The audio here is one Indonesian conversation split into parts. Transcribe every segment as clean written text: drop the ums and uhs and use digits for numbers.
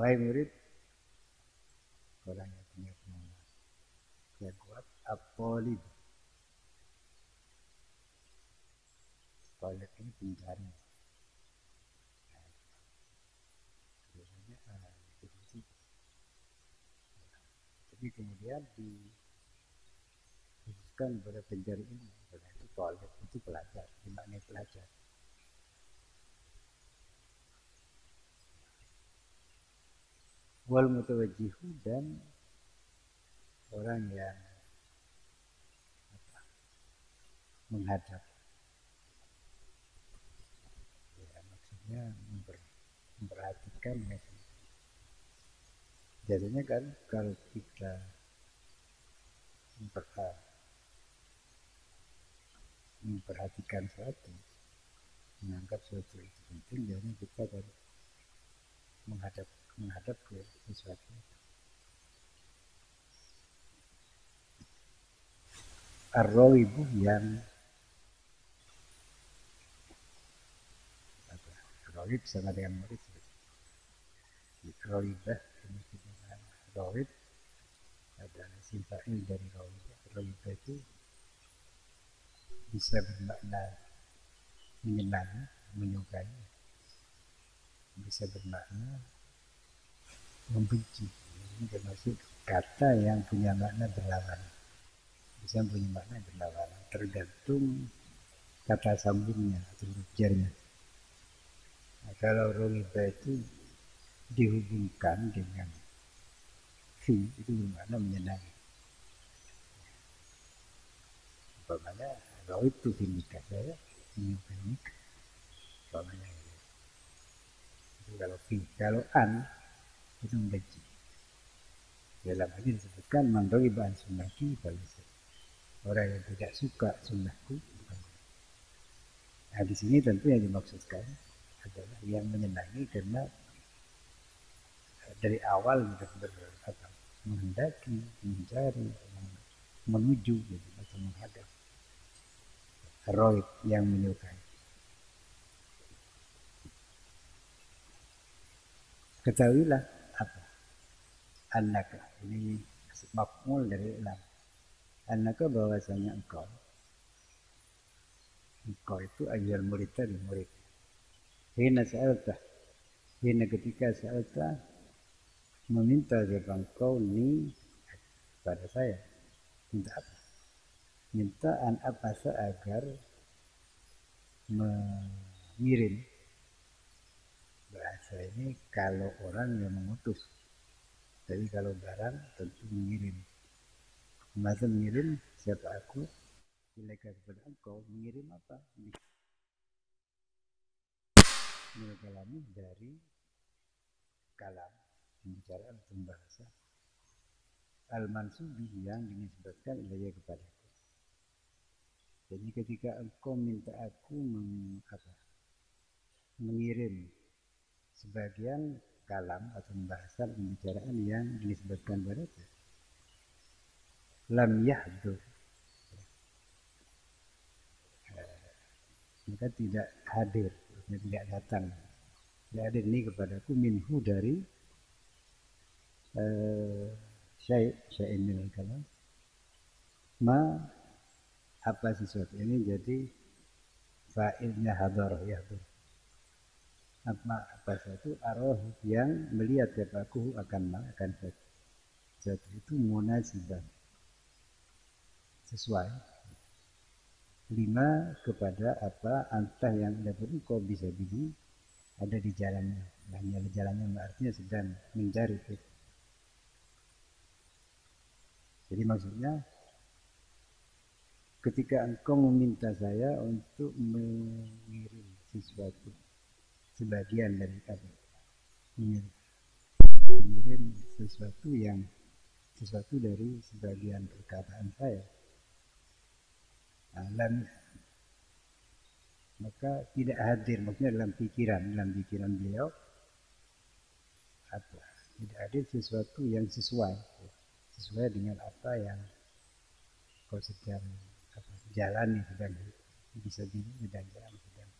wahai murid, orang yang punya kemauan yang kuat, apolib. Polib ini pencari. Biasanya tapi kemudian dikhususkan pada pencari ilmu. Karena itu polib itu pelajar, dimaknai pelajar. Wal mutawajjihu, dan orang yang menghadap. Ya, maksudnya memperhatikan ya. Biasanya kan kalau kita memperhatikan sesuatu, menganggap sesuatu itu penting, biasanya kita kan menghadap ke sesuatu. Ar-rawibu yang rawib sama dengan murid. Rawibah ini kita rawib adalah sifatnya dari rawibah. Rawibah itu bisa bermakna menyenangi, menyukai, bisa bermakna membenci. Ini termasuk kata yang punya makna berlawanan. Bisa punya makna berlawanan, tergantung kata sambungnya atau huruf jarnya. Nah, kalau rawibah itu dihubungkan dengan fi, itu bermakna menyenangi. Umpamanya rawib itu fi nikah, saya menyukai nikah. Umpamanya itu kalau fi. Kalau an itu membenci. Dalam hal ini disebutkan man raghiba an sunnati falaysa. Orang yang tidak suka sunnahku. Nah, di sini tentu yang dimaksudkan adalah yang menyenangi karena dari awal menghendaki, mencari, menuju gitu, atau menghadap. Roib yang menyukai. Ketahuilah apa? Annaka, ini maf'ul dari ilam. Annaka bahwasanya engkau itu ayyul murid tadi, murid. Hina sa'alta, hina ketika sa'alta meminta siapa engkau ni pada saya. Minta apa? Minta an apa agar mengirim. Bahasa ini kalau orang yang mengutus. Jadi kalau barang tentu mengirim. Masa mengirim siapa aku? Ilaika kepada engkau, mengirim apa? Mengalami dari kalam, pembicaraan atau bahasa al-mansubi yang dinisbatkan ilaiya kepadaku. Jadi ketika engkau minta aku mengirim sebagian kalam atau pembahasan pembicaraan yang dinisbatkan padaku, lam yahdur, maka tidak hadir, tidak datang, tidak hadir ini kepadaku minhu dari syai' minal kalam, ma apa sesuatu ini jadi fa'ilnya hadar yahdur. Apa satu arwah yang melihat kepadaku akan sesuatu itu munasiban, sesuai lima kepada apa antah yang ada pun kau bisa bihi ada di jalannya. Hanya jalannya artinya sedang mencari itu. Jadi maksudnya ketika engkau meminta saya untuk mengirim sesuatu, sebagian dari apa, mengirim sesuatu dari sebagian perkataan saya, alam, maka tidak hadir, maksudnya dalam pikiran beliau apa, tidak hadir sesuatu yang sesuai dengan apa yang kau sedang jalani, sedang bisa sedang jalan, sedang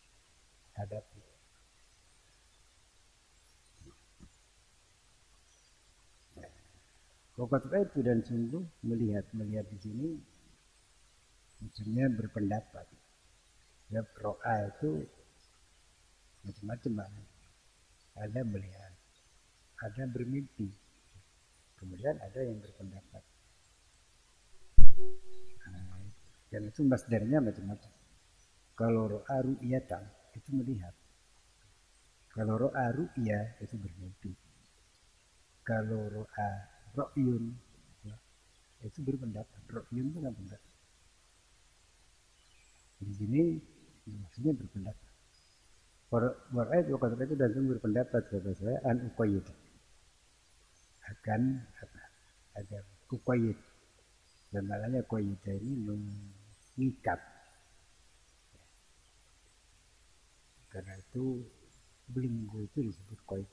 hadapi. Waqad itu dan sungguh melihat di sini maksudnya berpendapat. Ya, ro'a itu macam-macam. Ada melihat, ada bermimpi, kemudian ada yang berpendapat. Nah, dan itu masdarnya macam-macam. Kalau ro'a ru'yatan itu melihat. Kalau ro'a ru'ya itu bermimpi. Kalau ro'a ro'yun ya, itu berpendapat. Ro'yun itu kan pendapat. Di sini maksudnya berpendapat. War'ayat waktu itu dan berpendapat kata saya an uqayyid akan apa? Agar uqayyid dan maknanya uqayyid ini mengikat. Karena itu belinggu itu disebut qaid.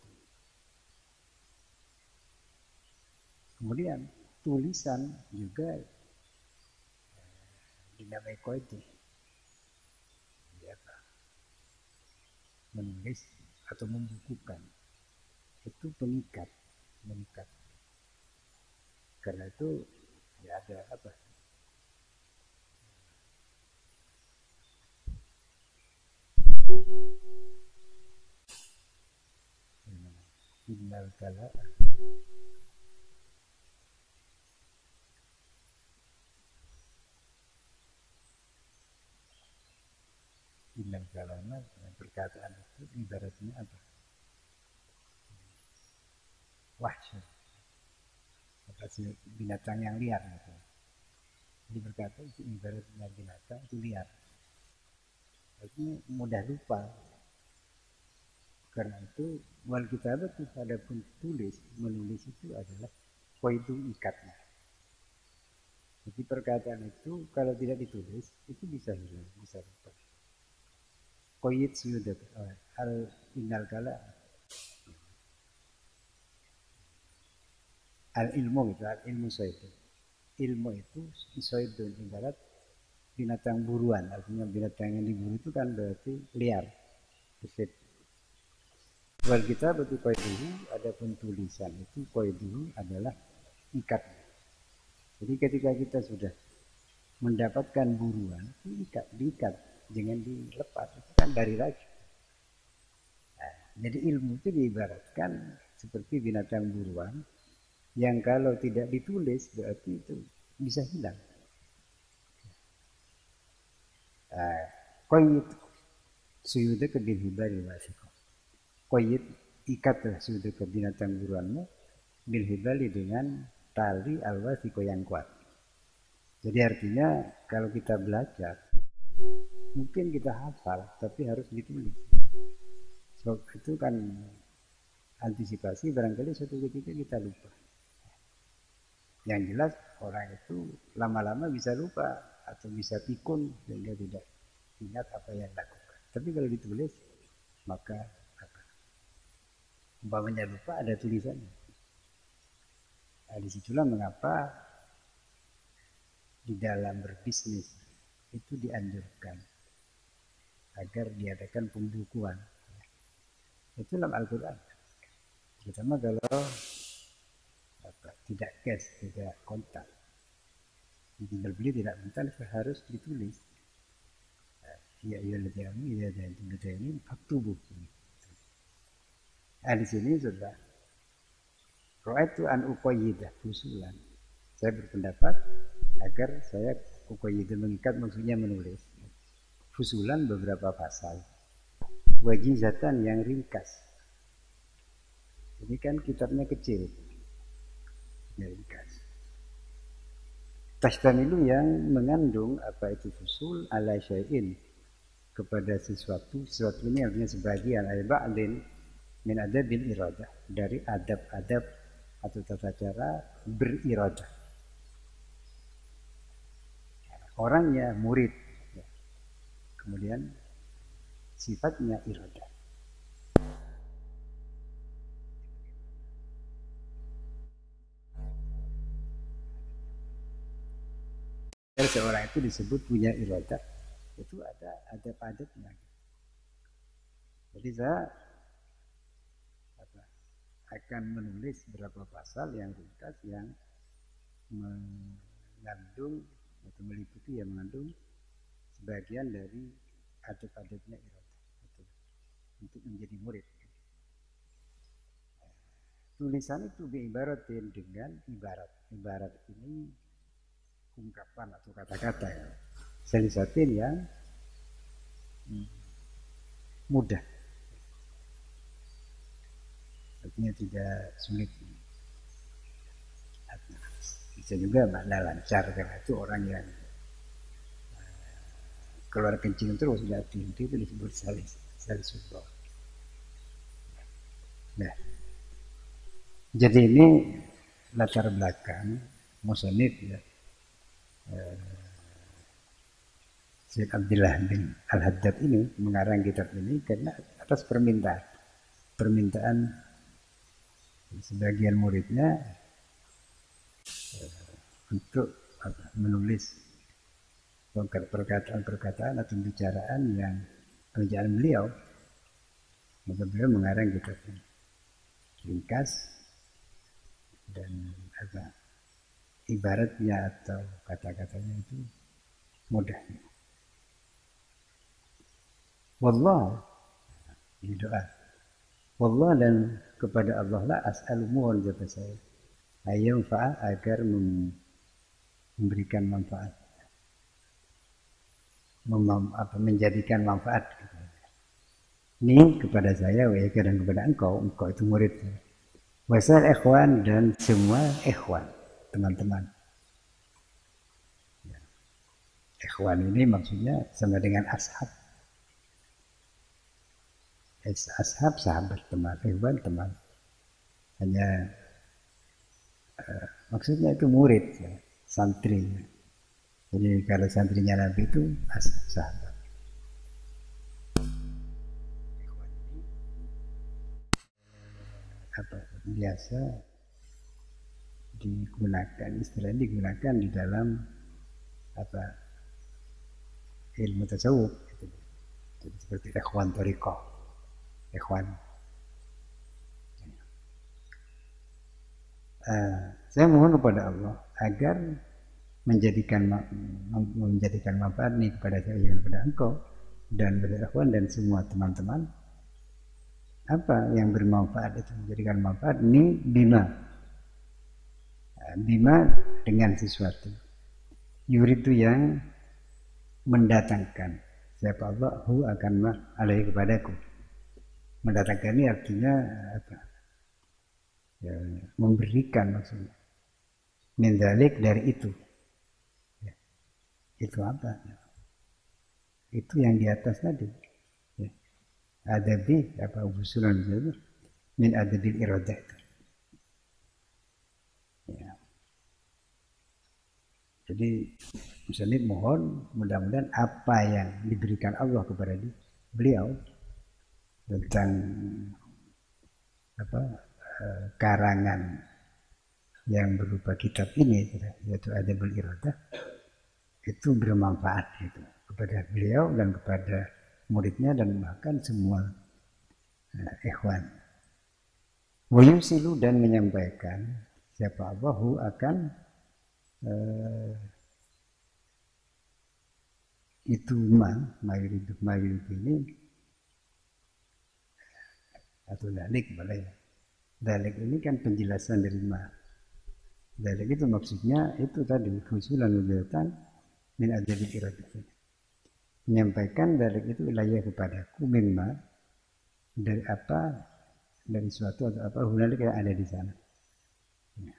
Kemudian tulisan juga dinamai qaid. Apa? Menulis atau membukukan itu pengikat, mengikat. Karena itu ya ada apa? Innal kala innal kalama perkataan itu ibaratnya apa? Wahsy. Binatang yang liar gitu. Jadi berkata itu ibaratnya binatang itu liar. Artinya mudah lupa. Karena itu wal kitabah itu adapun tulis, menulis itu adalah qaidu ikatnya. Jadi perkataan itu kalau tidak ditulis itu bisa hilang, bisa lupa. Qaid sudah al innal kala al ilmu itu al ilmu itu. Ilmu itu soidun ibarat binatang buruan, artinya binatang yang diburu itu kan berarti liar. Wal kita betul qaiduhu, adapun tulisan itu qaiduhu adalah ikat. Jadi ketika kita sudah mendapatkan buruan, itu diikat, jangan dilepas, itu kan dari lagi. Nah, jadi ilmu itu diibaratkan seperti binatang buruan yang kalau tidak ditulis berarti itu bisa hilang. Qayyid suyuda ke bilhibari wasiko. Qayyid ikatlah suyuda ke binatang buruanmu bilhibali dengan tali alwasiko yang kuat. Jadi artinya kalau kita belajar mungkin kita hafal tapi harus ditulis. Sebab itu kan antisipasi barangkali suatu ketika kita lupa. Yang jelas orang itu lama-lama bisa lupa atau bisa pikun sehingga tidak ingat apa yang lakukan. Tapi kalau ditulis maka apa? Umpamanya lupa ada tulisannya. Nah, disitulah mengapa di dalam berbisnis itu dianjurkan agar diadakan pembukuan. Itu dalam Al-Quran. Terutama kalau tidak cash, tidak kontak. Tinggal beli tidak mental harus ditulis. Ya ini ya dan ini faktubuh. Nah di sini sudah Ra'aitu an uqayyidah fusulan. Saya berpendapat agar saya uqayyidah mengikat maksudnya menulis. Fusulan beberapa pasal. Wajizatan yang ringkas. Ini kan kitabnya kecil. Ringkas. Tashtamilu yang mengandung apa itu fusul ala syai'in kepada sesuatu ini artinya sebagian ay ba'din min adabil iradah dari adab-adab atau tata cara beriradah. Orangnya murid, kemudian sifatnya iradah. Dan seorang itu disebut punya iradah, itu ada adab-adabnya. Jadi saya akan menulis beberapa pasal yang ringkas yang mengandung atau meliputi yang mengandung sebagian dari adab-adabnya iradah itu untuk menjadi murid. Tulisan itu diibaratin dengan ibarat. Ibarat ini ungkapan atau kata-kata ya. Selisatin yang mudah. Artinya tidak sulit. Bisa juga makna lancar karena itu orang yang keluar kencing terus nggak berhenti itu disebut salisulah. Nah, jadi ini latar belakang musannif ya. Syekh Abdullah bin Al-Haddad ini mengarang kitab ini karena atas permintaan sebagian muridnya untuk menulis perkataan-perkataan atau pembicaraan beliau. Maka beliau mengarang kitab ini ringkas dan ibaratnya atau kata-katanya itu mudah. Wallah, ini doa. Wallah, dan kepada Allah lah as'alu mohon kepada saya ayam fa'a agar memberikan manfaat, menjadikan manfaat ini kepada saya dan kepada engkau itu muridnya. Wasal ikhwan dan semua ikhwan, teman-teman. Ikhwan ini maksudnya sama dengan ashab. Ashab sahabat, teman, ikhwan teman. Hanya maksudnya itu murid ya, santri. Jadi kalau santrinya Nabi itu sahabat. Ikhwan ini biasa digunakan di dalam ilmu tasawuf gitu. Jadi seperti ikhwan thariqah, ikhwan. Saya mohon kepada Allah agar menjadikan manfaat ini kepada saya dan kepada engkau dan kepada ikhwan dan semua teman-teman. Apa yang bermanfaat itu, menjadikan manfaat ini bima dengan sesuatu yuridu yang mendatangkan siapa Allah hu akan alaihi kepadaku. Mendatangkan ini artinya apa ya, memberikan maksudnya min dzalik dari itu ya. Itu apa ya. Itu yang di atas tadi ya. Adabi apa usulan itu min adabil iradah itu ya. Jadi musannif mohon mudah-mudahan apa yang diberikan Allah kepada beliau tentang karangan yang berupa kitab ini yaitu Adabul Iradah itu bermanfaat itu kepada beliau dan kepada muridnya dan bahkan semua ikhwan. Wa yusilu dan menyampaikan siapa Allahu akan itu mayuridu ini atau dalik boleh. Dalik ini kan penjelasan dari dalik itu maksudnya itu tadi husulan wujudatan min adabil iradah. Menyampaikan dalik itu wilayah kepadaku mimma dari apa, dari suatu atau apa hunalika yang ada di sana. Ya.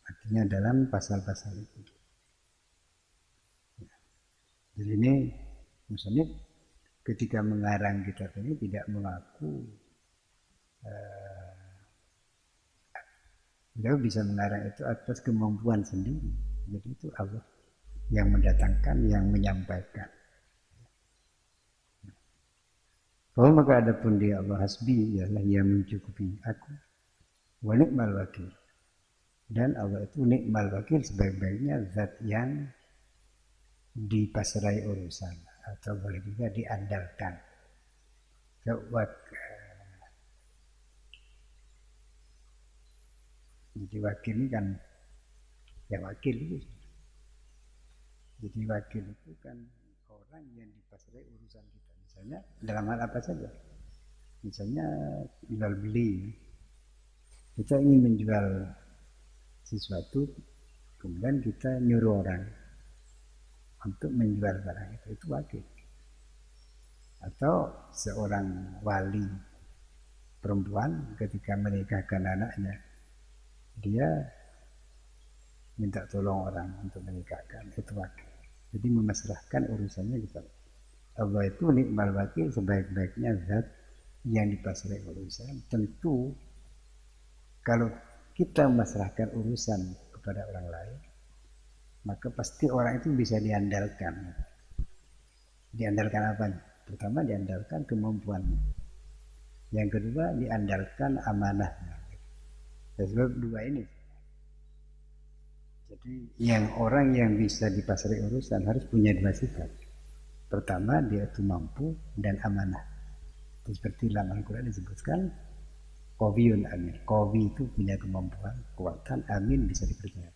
Artinya dalam pasal-pasal itu. Ya. Jadi ini musannif ketika mengarang kitab ini tidak mengaku beliau bisa mengarang itu atas kemampuan sendiri. Jadi itu Allah yang mendatangkan, yang menyampaikan. Kalau maka adapun dia Allah hasbi, ialah yang mencukupi aku. Wa ni'mal wakil. Dan Allah itu ni'mal wakil sebaik-baiknya zat yang dipasrai urusan atau boleh juga diandalkan. Jadi wakil ini kan ya wakil itu. Jadi wakil itu kan orang yang dipasrai urusan kita. Misalnya dalam hal apa saja. Misalnya jual beli. Kita ingin menjual sesuatu, kemudian kita nyuruh orang untuk menjual barang itu wakil. Atau seorang wali perempuan ketika menikahkan anaknya, dia minta tolong orang untuk menikahkan, itu wakil. Jadi memasrahkan urusannya kepada Allah. Itu nikmal wakil, sebaik-baiknya zat yang dipasrai urusan. Tentu kalau kita memasrahkan urusan kepada orang lain, maka pasti orang itu bisa diandalkan. Diandalkan apa? Pertama diandalkan kemampuannya. Yang kedua diandalkan amanahnya. Sebab dua ini. Jadi orang yang bisa dipasrai urusan harus punya dua sifat. Pertama dia itu mampu dan amanah. Seperti dalam Al-Quran disebutkan Qawiyun amin. Qawi itu punya kemampuan, kekuatan, amin bisa dipercaya.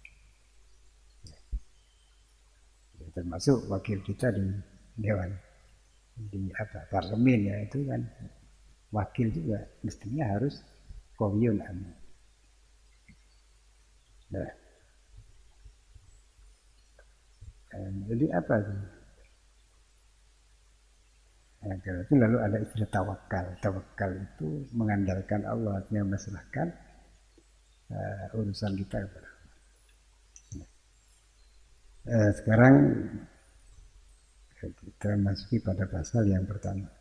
Ya, termasuk wakil kita di dewan, di parlemen ya, itu kan wakil juga mestinya harus qawiyun amin. Nah, jadi apa itu? Nah, itu lalu ada istilah tawakal. Tawakal itu mengandalkan Allah, yang memasrahkan urusan kita kepada Allah. Sekarang kita masuki pada pasal yang pertama.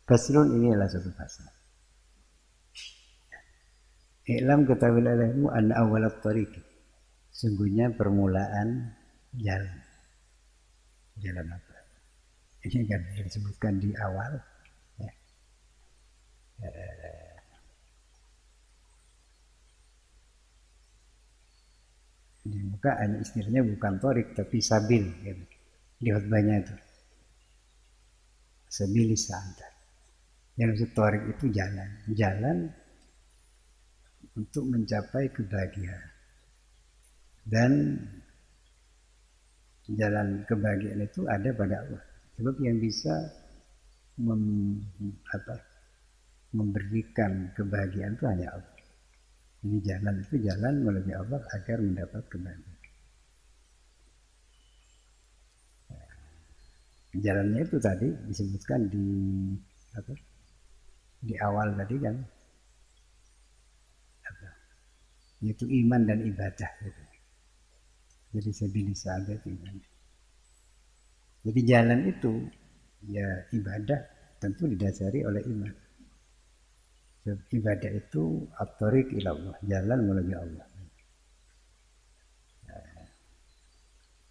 Faslun ini adalah satu pasal. I'lam ketahuilah ilmu anna awalat tariq. Sungguhnya permulaan jalan. Jalan apa? Ini kan disebutkan di awal. Ya. Di muka istilahnya bukan tariq tapi sabil. Gitu. Di khutbahnya itu. Sabilis sa'adah. Yang maksud tariq itu jalan. Jalan untuk mencapai kebahagiaan. Dan jalan kebahagiaan itu ada pada Allah. Sebab yang bisa memberikan kebahagiaan itu hanya Allah. Ini jalan itu jalan melalui Allah agar mendapat kebahagiaan. Jalannya itu tadi disebutkan di awal tadi kan, yaitu iman dan ibadah. Gitu. Jadi sabilis sa'adah iman. Jadi jalan itu ya ibadah tentu didasari oleh iman. Ibadah itu at-tariq ila Allah, jalan menuju Allah.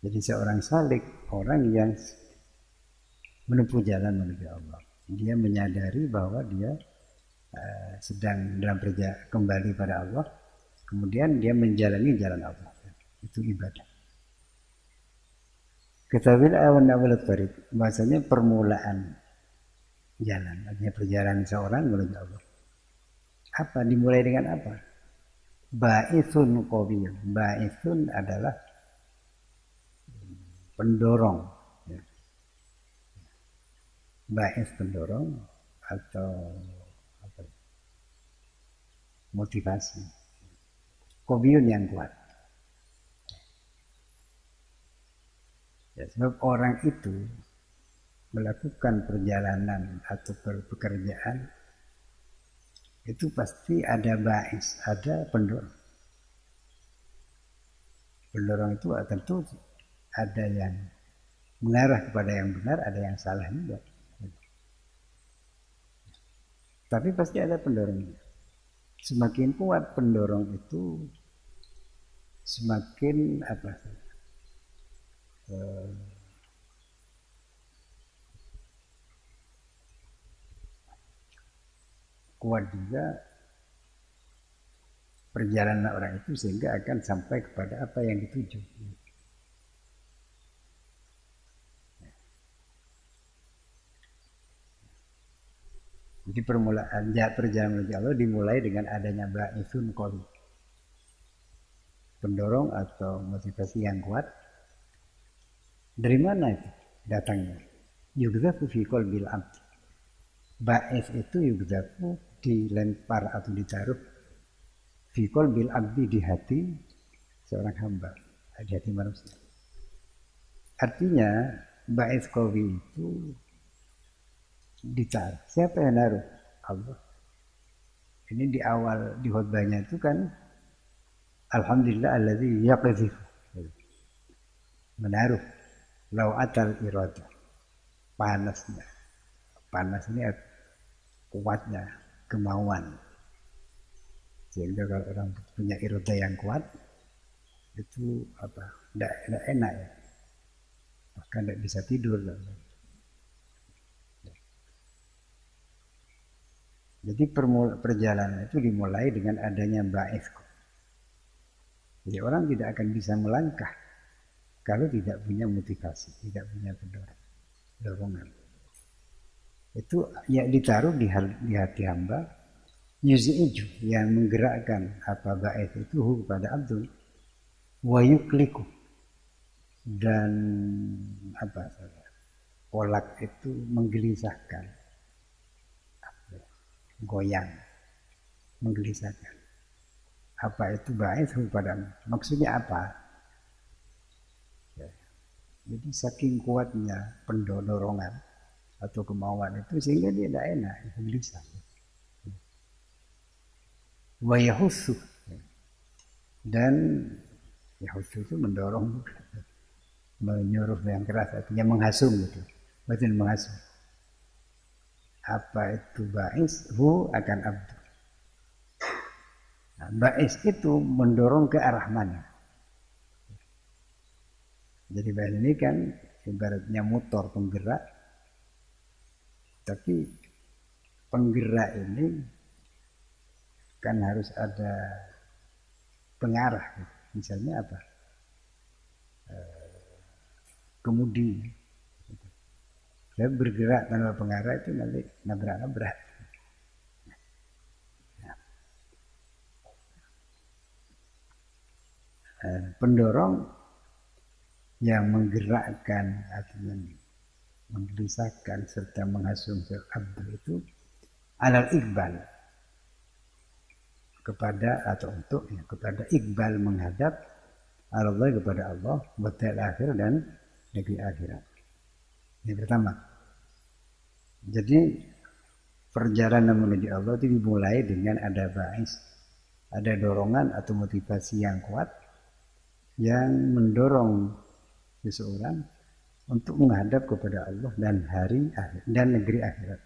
Jadi seorang salik, orang yang menempuh jalan menuju Allah, dia menyadari bahwa dia sedang dalam kembali pada Allah, kemudian dia menjalani jalan Allah. Itu ibadah. Ketahuilah awal tariq, bahasanya permulaan jalan, artinya perjalanan seorang menuju Allah. Apa dimulai dengan apa? Ba'ithun qawiyun. Ba'ithun adalah pendorong. Ba'ith pendorong atau motivasi. Qawiyun yang kuat. Ya, sebab orang itu melakukan perjalanan atau pekerjaan itu pasti ada ba'is, ada pendorong. Pendorong itu tentu ada yang mengarah kepada yang benar, ada yang salah juga. Tapi pasti ada pendorongnya. Semakin kuat pendorong itu, semakin kuat juga perjalanan orang itu sehingga akan sampai kepada apa yang dituju. Jadi permulaan perjalanan menuju Allah dimulai dengan adanya ba'isun qawi, pendorong atau motivasi yang kuat. Dari mana itu datangnya? Yugzafu fi qalbil abd. Ba'is itu yugzafu, dilempar atau ditaruh fi qalbil abdi, di hati seorang hamba, di hati manusia. Artinya ba'is qawi itu ditaruh. Siapa yang naruh? Allah. Ini di awal di khutbahnya itu kan alhamdulillah alladzi yaqdhifu, menaruh lau'atal irada, panasnya. Panas ini kuatnya kemauan. Sehingga kalau orang punya irada yang kuat itu apa? Tidak enak ya. Bahkan tidak bisa tidur. Jadi perjalanan itu dimulai dengan adanya ba'is. Jadi orang tidak akan bisa melangkah kalau tidak punya motivasi, tidak punya dorongan. Itu yang ditaruh di hati hamba, yuz'iju, yang menggerakkan apa ba'is itu kepada abdul, wa yukliku, dan apa kolak itu menggelisahkan, goyang, menggelisahkan. Apa itu ba'is kepada, maksudnya apa? Jadi saking kuatnya pendorongan atau kemauan itu sehingga dia tidak enak, gelisah. Wa yahussu, dan yahussu itu mendorong, menyuruh yang keras, artinya menghasung gitu. Betul, menghasung. Apa itu ba'is? Hu akan abdu. Nah, ba'is itu mendorong ke arah mana? Jadi ba'is ini kan ibaratnya motor penggerak, tapi penggerak ini kan harus ada pengarah. Misalnya apa? Kemudi. Saya bergerak tanpa pengarah itu nanti nabrak-nabrak. Pendorong yang menggerakkan atau menggelisahkan serta menghasung abdu itu alal iqbal, kepada atau untuk ya, kepada iqbal, menghadap Allah, kepada Allah, batal akhir dan negeri akhirat. Yang pertama. Jadi perjalanan menuju Allah itu dimulai dengan ada ba'is, ada dorongan atau motivasi yang kuat yang mendorong seseorang untuk menghadap kepada Allah dan hari akhir dan negeri akhirat.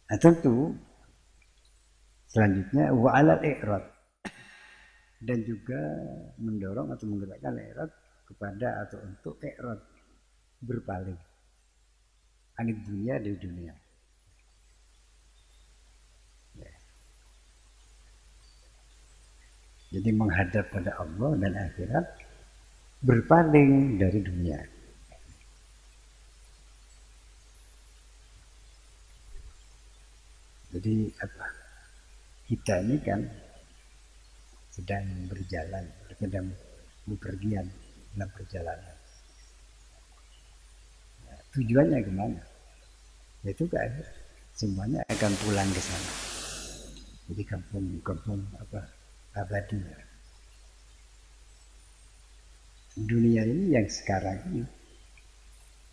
Nah, tentu selanjutnya wa'alal i'rad, dan juga mendorong atau menggerakkan i'rad kepada atau untuk i'rad, berpaling anit dunia, dari dunia. Jadi menghadap pada Allah dan akhirat, berpaling dari dunia. Jadi apa? Kita ini kan sedang berjalan, sedang bepergian dalam perjalanan. Nah, tujuannya kemana? Itu ke akhirat. Semuanya akan pulang ke sana. Jadi kampung apa? Abadi. Dunia ini yang sekarang ini.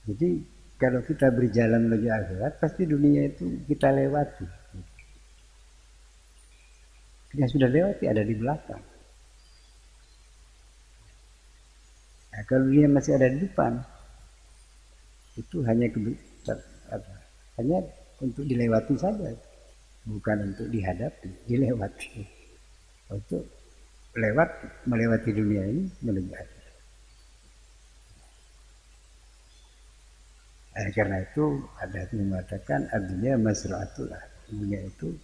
Jadi kalau kita berjalan menuju akhirat, pasti dunia itu kita lewati. Yang sudah lewati ada di belakang. Nah, kalau dunia masih ada di depan, itu hanya untuk dilewati saja, bukan untuk dihadapi, dilewati. Untuk melewati dunia ini menuju akhirat. Karena itu ada yang mengatakan dunia masra'atullah, dunia itu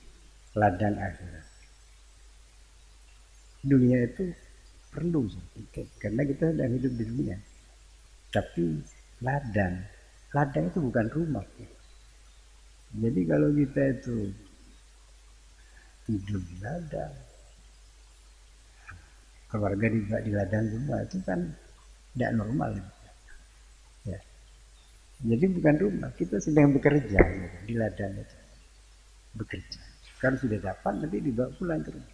ladang akhirat. Dunia itu perlu, karena kita sedang hidup di dunia. Tapi ladang itu bukan rumah. Jadi kalau kita itu tidur di ladang, keluarga juga di ladang semua, itu kan tidak normal. Ya. Jadi bukan rumah, kita sedang bekerja gitu, di ladang itu. Bekerja. Kalau sudah dapat, nanti dibawa pulang ke rumah.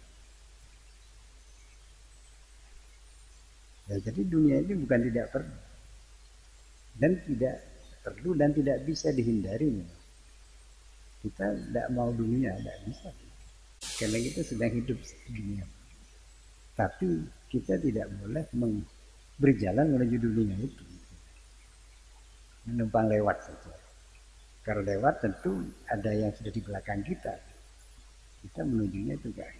Ya, jadi dunia ini bukan tidak perlu. Dan tidak perlu dan tidak bisa dihindari. Kita tidak mau dunia, tidak bisa. Karena kita sedang hidup di dunia. Tapi kita tidak boleh berjalan menuju dunia itu. Menumpang lewat saja. Kalau lewat tentu ada yang sudah di belakang kita. Kita menujunya itu kan.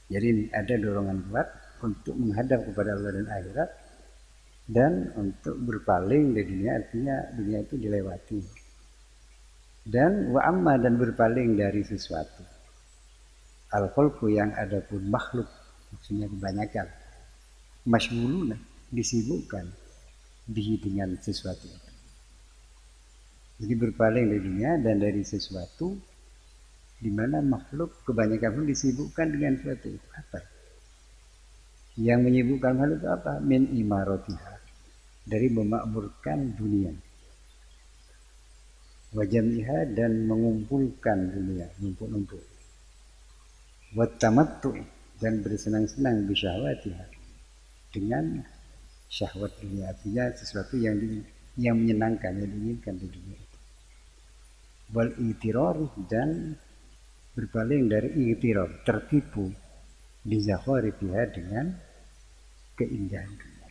Jadi ada dorongan kuat untuk menghadap kepada Allah dan akhirat dan untuk berpaling dari dunia, artinya dunia itu dilewati. Dan wa amma dan berpaling dari sesuatu. Al-khalqu yang ada pun makhluk, maksudnya kebanyakan. Masyghuluna, disibukkan dengan sesuatu itu. Jadi berpaling dari dunia dan dari sesuatu di mana makhluk kebanyakan pun disibukkan dengan sesuatu itu. Apa? Yang menyibukkan makhluk itu apa? Min imaratiha, dari memakmurkan dunia. Wajamiha, dan mengumpulkan dunia, numpuk-numpuk. Wattamattu, dan bersenang-senang bisyahwatiha, dengan syahwat dunia, artinya sesuatu yang menyenangkan, yang diinginkan di dunia. Wal itiror, dan berpaling dari itiror, tertipu di zakharifiha, dengan keindahan dunia.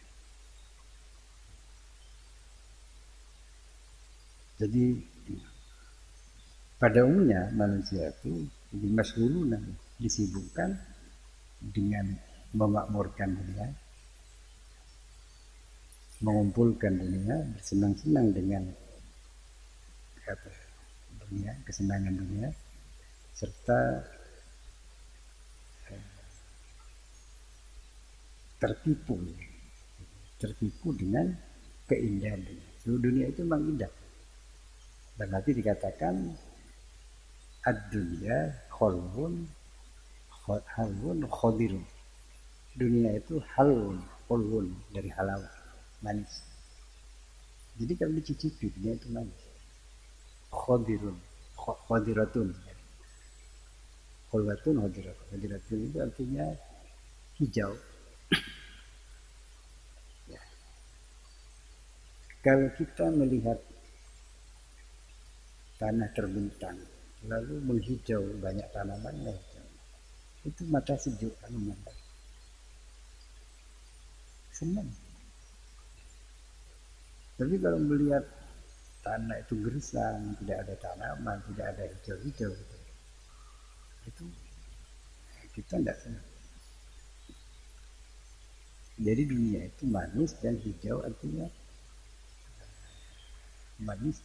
Jadi pada umumnya manusia itu masyghuluna, disibukkan dengan memakmurkan dunia, mengumpulkan dunia, bersenang-senang dengan dunia, kesenangan dunia, serta tertipu dengan keindahan dunia. Seluruh dunia itu memang indah. Dan nanti dikatakan ad-dunya halwun khadirun. Dunia itu halwun dari halawa, manis. Jadi kalau dicicipi dunia itu manis. Khadiratun. Khadiratun itu artinya hijau. Ya. Kalau kita melihat tanah terbentang, lalu menghijau banyak tanaman, itu mata sejuk kalau memandang. Senang. Tapi kalau melihat tanah itu gersang, tidak ada tanaman, tidak ada hijau-hijau, itu kita tidak senang. Jadi dunia itu manis dan hijau, artinya manis,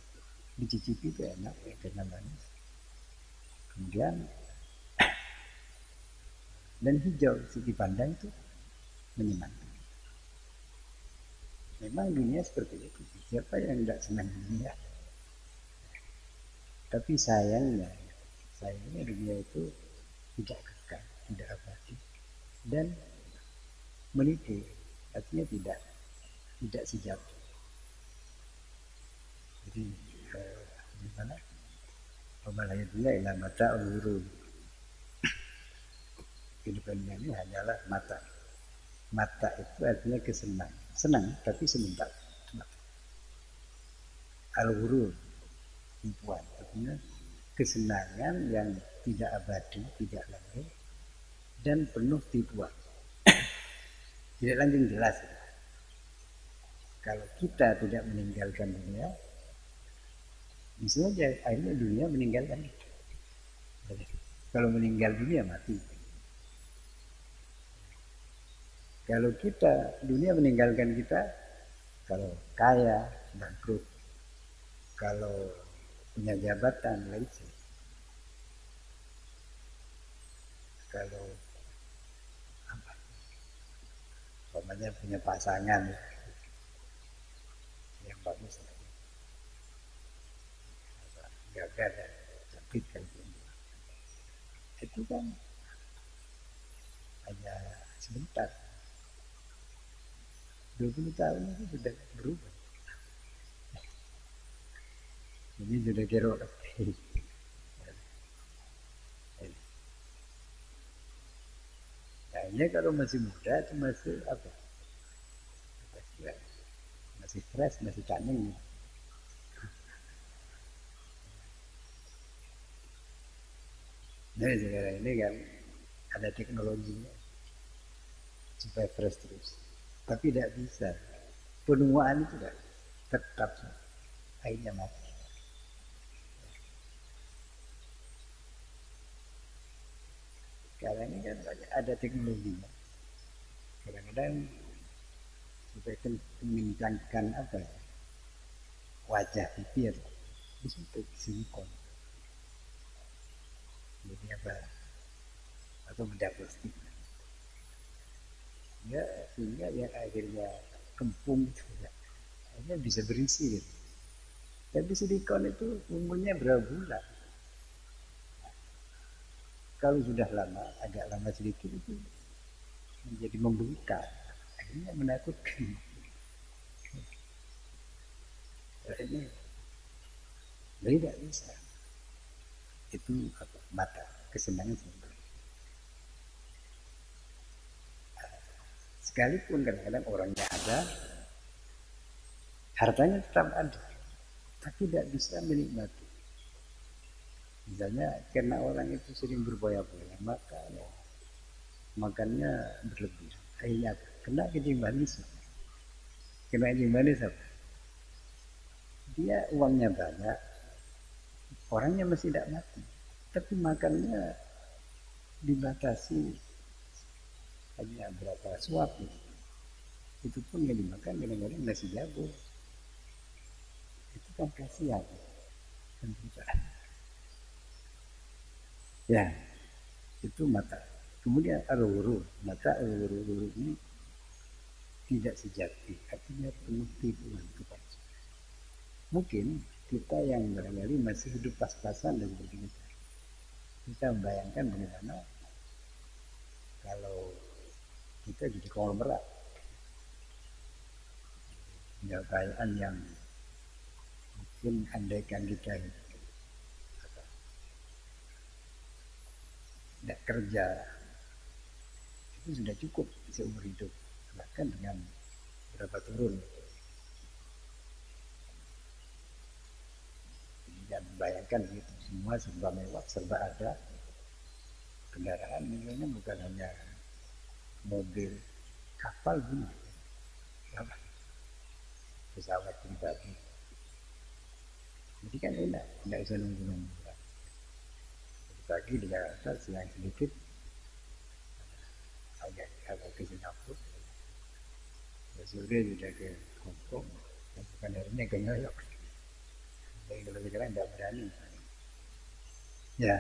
dicicipi itu enak ya, karena manis. Kemudian dan hijau dipandang itu menyenangkan. Memang dunia seperti itu. Siapa yang tidak senang dunia? Tapi sayangnya dunia itu tidak kekal, tidak abadi, dan menipu. Artinya tidak sejati. Jadi gimana? Pemalaya dunia ialah mata uluru. Kehidupan ini hanyalah mata. Mata itu artinya kesenangan. Senang tapi sebentar. Al-ghurur, tipuan, artinya kesenangan yang tidak abadi, tidak langgeng, dan penuh tipuan. Tidak langgeng jelas. Kalau kita tidak meninggalkan dunia, bisa saja akhirnya dunia meninggalkan kita. Kalau meninggal dunia mati. Kalau dunia meninggalkan kita, kalau kaya, bangkrut, kalau punya jabatan, lainnya. Kalau punya pasangan yang bagus, gagal dan sakit kan. Itu kan hanya sebentar. 20 tahun itu sudah berubah. Ini sudah kira Kayaknya kalau masih muda itu masih apa? Masih fresh, masih cunning. Nah sekarang ini kan ada teknologinya supaya fresh terus. Tapi tidak bisa. Penuaan itu tidak tetap akhirnya mati. Sekarang ini kan ada teknologinya. Kadang-kadang supaya mengencangkan apa ya, wajah bibir disuntik silikon. Jadi apa? Atau bedak plastik. Ya sehingga yang akhirnya kempung itu ya, akhirnya bisa berisi gitu. Tapi silikon itu umurnya berapa bulan? Kalau sudah lama, agak lama sedikit itu menjadi membengkak, akhirnya menakutkan. Ini tidak bisa. Itu apa? Mata, kesenangan sebentar. Sekalipun kadang-kadang orangnya ada, hartanya tetap ada, tapi tidak bisa menikmati. Misalnya karena orang itu sering berboya-boya, maka ya, makannya berlebih. Akhirnya kena kencing manis. Kena kencing manis apa? Dia uangnya banyak, orangnya masih tidak mati, tapi makannya dibatasi hanya berapa suap. Itu pun yang dimakan kadang-kadang nasi jago. Itu kan kasihan. Ya, itu mata. Kemudian aluru, mata aluru ini tidak sejati, artinya penuh tipuan kepada. Mungkin kita yang barangkali masih hidup pas-pasan dan begini, kita membayangkan bagaimana kalau kita jadi konglomerat, kekayaan yang mungkin andaikan kita tidak kerja itu sudah cukup seumur hidup, bahkan dengan berapa turun. Dan bayangkan gitu, semua serba mewah, serba ada. Kendaraan misalnya bukan hanya mobil, kapal pun, pesawat pribadi. Jadi kan enak, tidak usah nunggu-nunggu. Pagi di Jakarta, siang sedikit, agak ke Singapura, sore sudah ke Hongkong, dan bukan harinya ke New York. Jadi kalau sekarang tidak berani. Ya,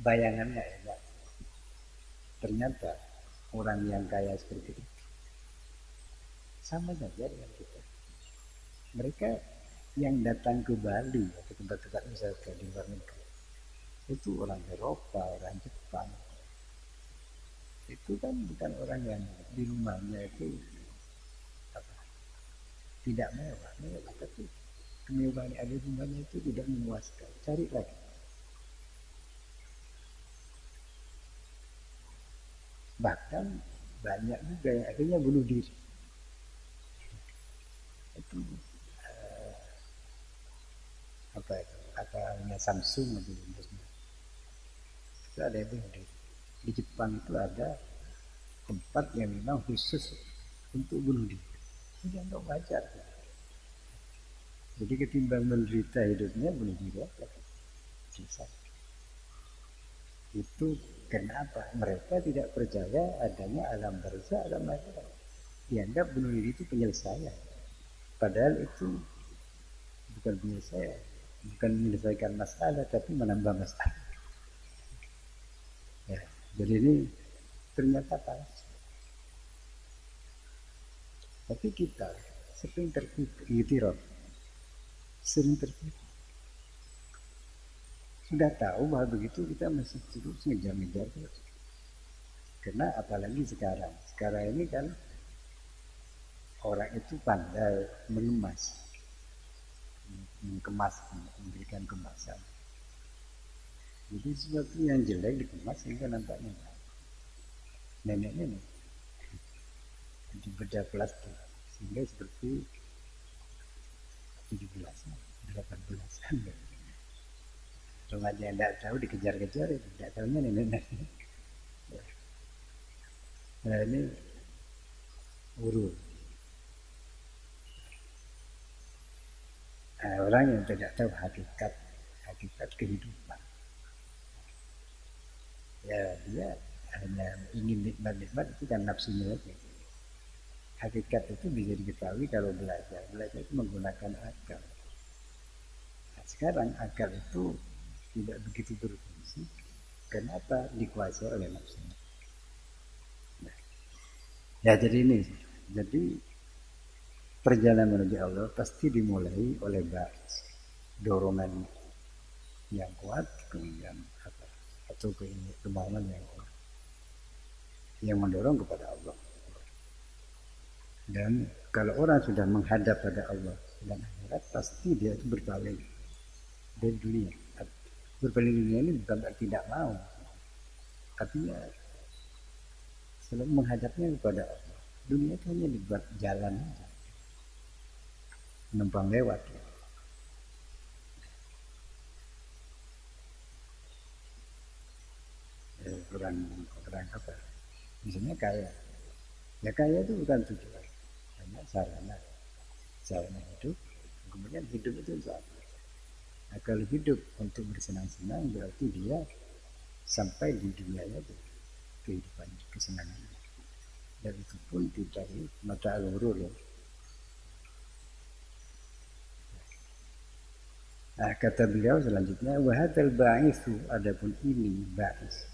bayangannya enak. Ternyata orang yang kaya seperti itu sama saja dengan kita. Mereka yang datang ke Bali atau tempat-tempat wisata di luar negeri itu orang Eropa, orang Jepang. Itu kan bukan orang yang di rumahnya itu apa, tidak mewah, tapi kemewahan yang ada di rumahnya itu tidak memuaskan. Cari lagi. Bahkan banyak juga yang akhirnya bunuh diri. Itu apa itu? Katanya Samsung atau itu ada yang bunuh diri. Di Jepang itu ada tempat yang memang khusus untuk bunuh diri. Ini dianggap wajar. Jadi ketimbang menderita hidupnya, bunuh diri aja. Selesai. Itu kenapa? Mereka tidak percaya adanya alam barzah, alam akhirat. Dianggap bunuh diri itu penyelesaian. Padahal itu bukan penyelesaian. Bukan menyelesaikan masalah, tapi menambah masalah. Ya, jadi ini ternyata palsu. Tapi kita sering tertipu, sering tertipu. sudah tahu bahwa begitu kita masih terus ngejar-ngejar terus. Karena apalagi sekarang ini kan orang itu pandai mengemas, memberikan kemasan. Jadi sesuatu yang jelek dikemas sehingga nampaknya nenek-nenek di bedah plastik sehingga seperti 17-an, 18-an. Remaja yang tidak tahu dikejar-kejar, tidak tahunya nenek-nenek. Nah ini urut. Nah, orang yang tidak tahu hakikat kehidupan, ya dia hanya ingin nikmat-nikmat, itu kan nafsunya aja. Hakikat itu bisa diketahui kalau belajar itu menggunakan akal. Nah, sekarang akal itu tidak begitu berfungsi. Kenapa? Dikuasai oleh nafsu. Nah, ya jadi ini, jadi perjalanan menuju Allah pasti dimulai oleh dorongan yang kuat, kemudian atau kemauan yang kuat yang mendorong kepada Allah. Dan kalau orang sudah menghadap pada Allah dan akhirat, pasti dia itu berpaling dari dunia. Berpaling dari dunia ini bukan berarti tidak mau, artinya selalu menghadapnya kepada Allah. Dunia itu hanya dibuat jalan, menumpang lewat. Kurang apa? Misalnya kaya. Ya kaya itu bukan tujuan, hanya sarana hidup. Kemudian hidup itu sama. Nah, kalau hidup untuk bersenang-senang berarti dia sampai di dunianya itu kehidupan kesenangan. Dan itu pun tidak mata al-ghurur ya. Nah, kata beliau selanjutnya, wahadal ba'ithu, adapun ini ba'is,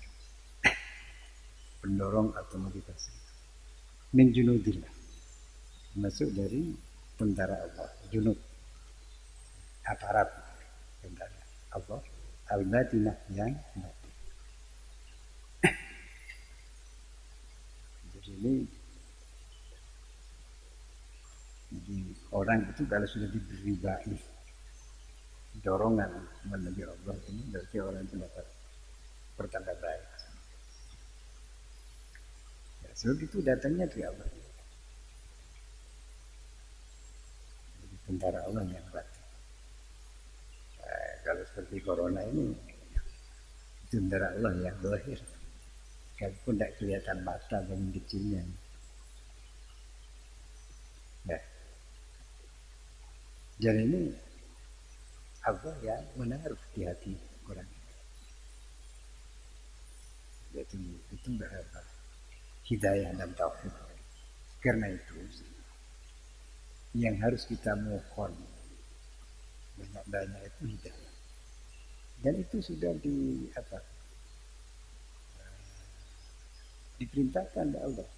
pendorong atau motivasi, min junudillah, masuk dari tentara Allah, junud, aparat tentara Allah, al-batinah yang batin. Jadi orang itu kalau sudah diberi ba'is, dorongan menuju Allah, ini berarti orang itu dapat pertanda baik. Ya, sebab itu datangnya dari Allah. Jadi tentara Allah yang batin. Nah, kalau seperti corona ini, tentara Allah yang zahir. Sekalipun tidak kelihatan mata dan kecilnya. Ya. Jadi ini Allah yang menaruh di hati orang. Yaitu itu hidayah dan taufik. Karena itu yang harus kita mohon banyak-banyak itu hidayah. Dan itu sudah diperintahkan oleh Allah.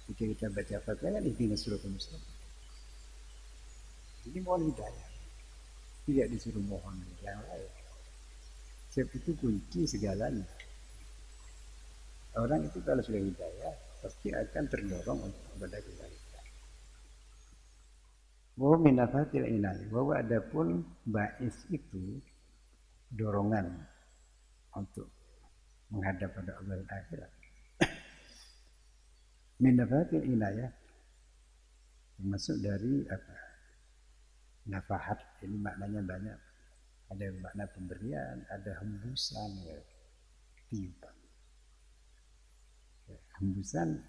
Jika kita baca Fatihah kan ihdinas siratal mustaqim. Jadi mohon hidayah. Tidak disuruh mohon yang lain. Sebab itu kunci segalanya. Orang itu kalau sudah hidayah pasti akan terdorong untuk kepada kebaikan. Wa min afatil inayah, bahwa adapun ba'is itu dorongan untuk menghadap pada Allah dan akhirat. Min afatil inayah termasuk dari nafahat, ini maknanya banyak. Ada makna pemberian, ada hembusan, ya, tiupan. Ya, hembusan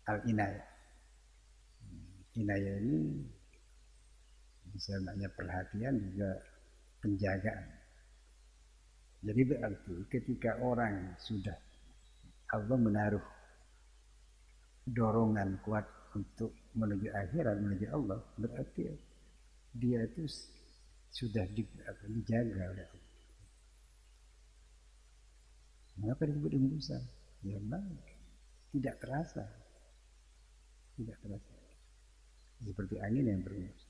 al-inayah. Inayah ini bisa maknanya perhatian, juga penjagaan. Jadi berarti ketika orang sudah Allah menaruh dorongan kuat untuk menuju akhirat, menuju Allah, berarti dia itu sudah dijaga oleh Allah. Mengapa disebut hembusan? Ya memang tidak terasa. Seperti angin yang berhembus.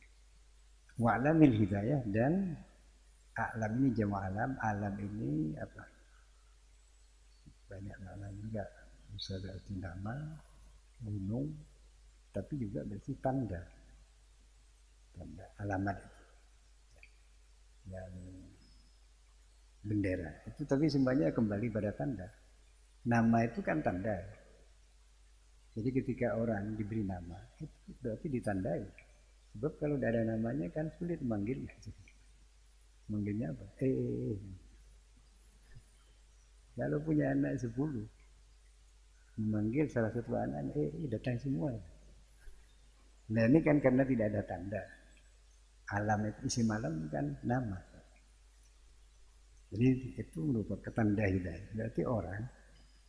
Wa'lamil hidayah, dan A'lam ini jamak alam, alam ini apa? Banyak makna juga. Bisa berarti nama, gunung, tapi juga berarti tanda, tanda alamat itu, yang bendera itu. Tapi semuanya kembali pada tanda. Nama itu kan tanda. Jadi ketika orang diberi nama, itu berarti ditandai. Sebab kalau tidak ada namanya kan sulit memanggilnya. Manggilnya apa? Kalau punya anak 10, memanggil salah satu anak, datang semua. Nah ini kan karena tidak ada tanda. Alam itu, isim alam kan nama. Jadi itu merupakan tanda hidayah. Berarti orang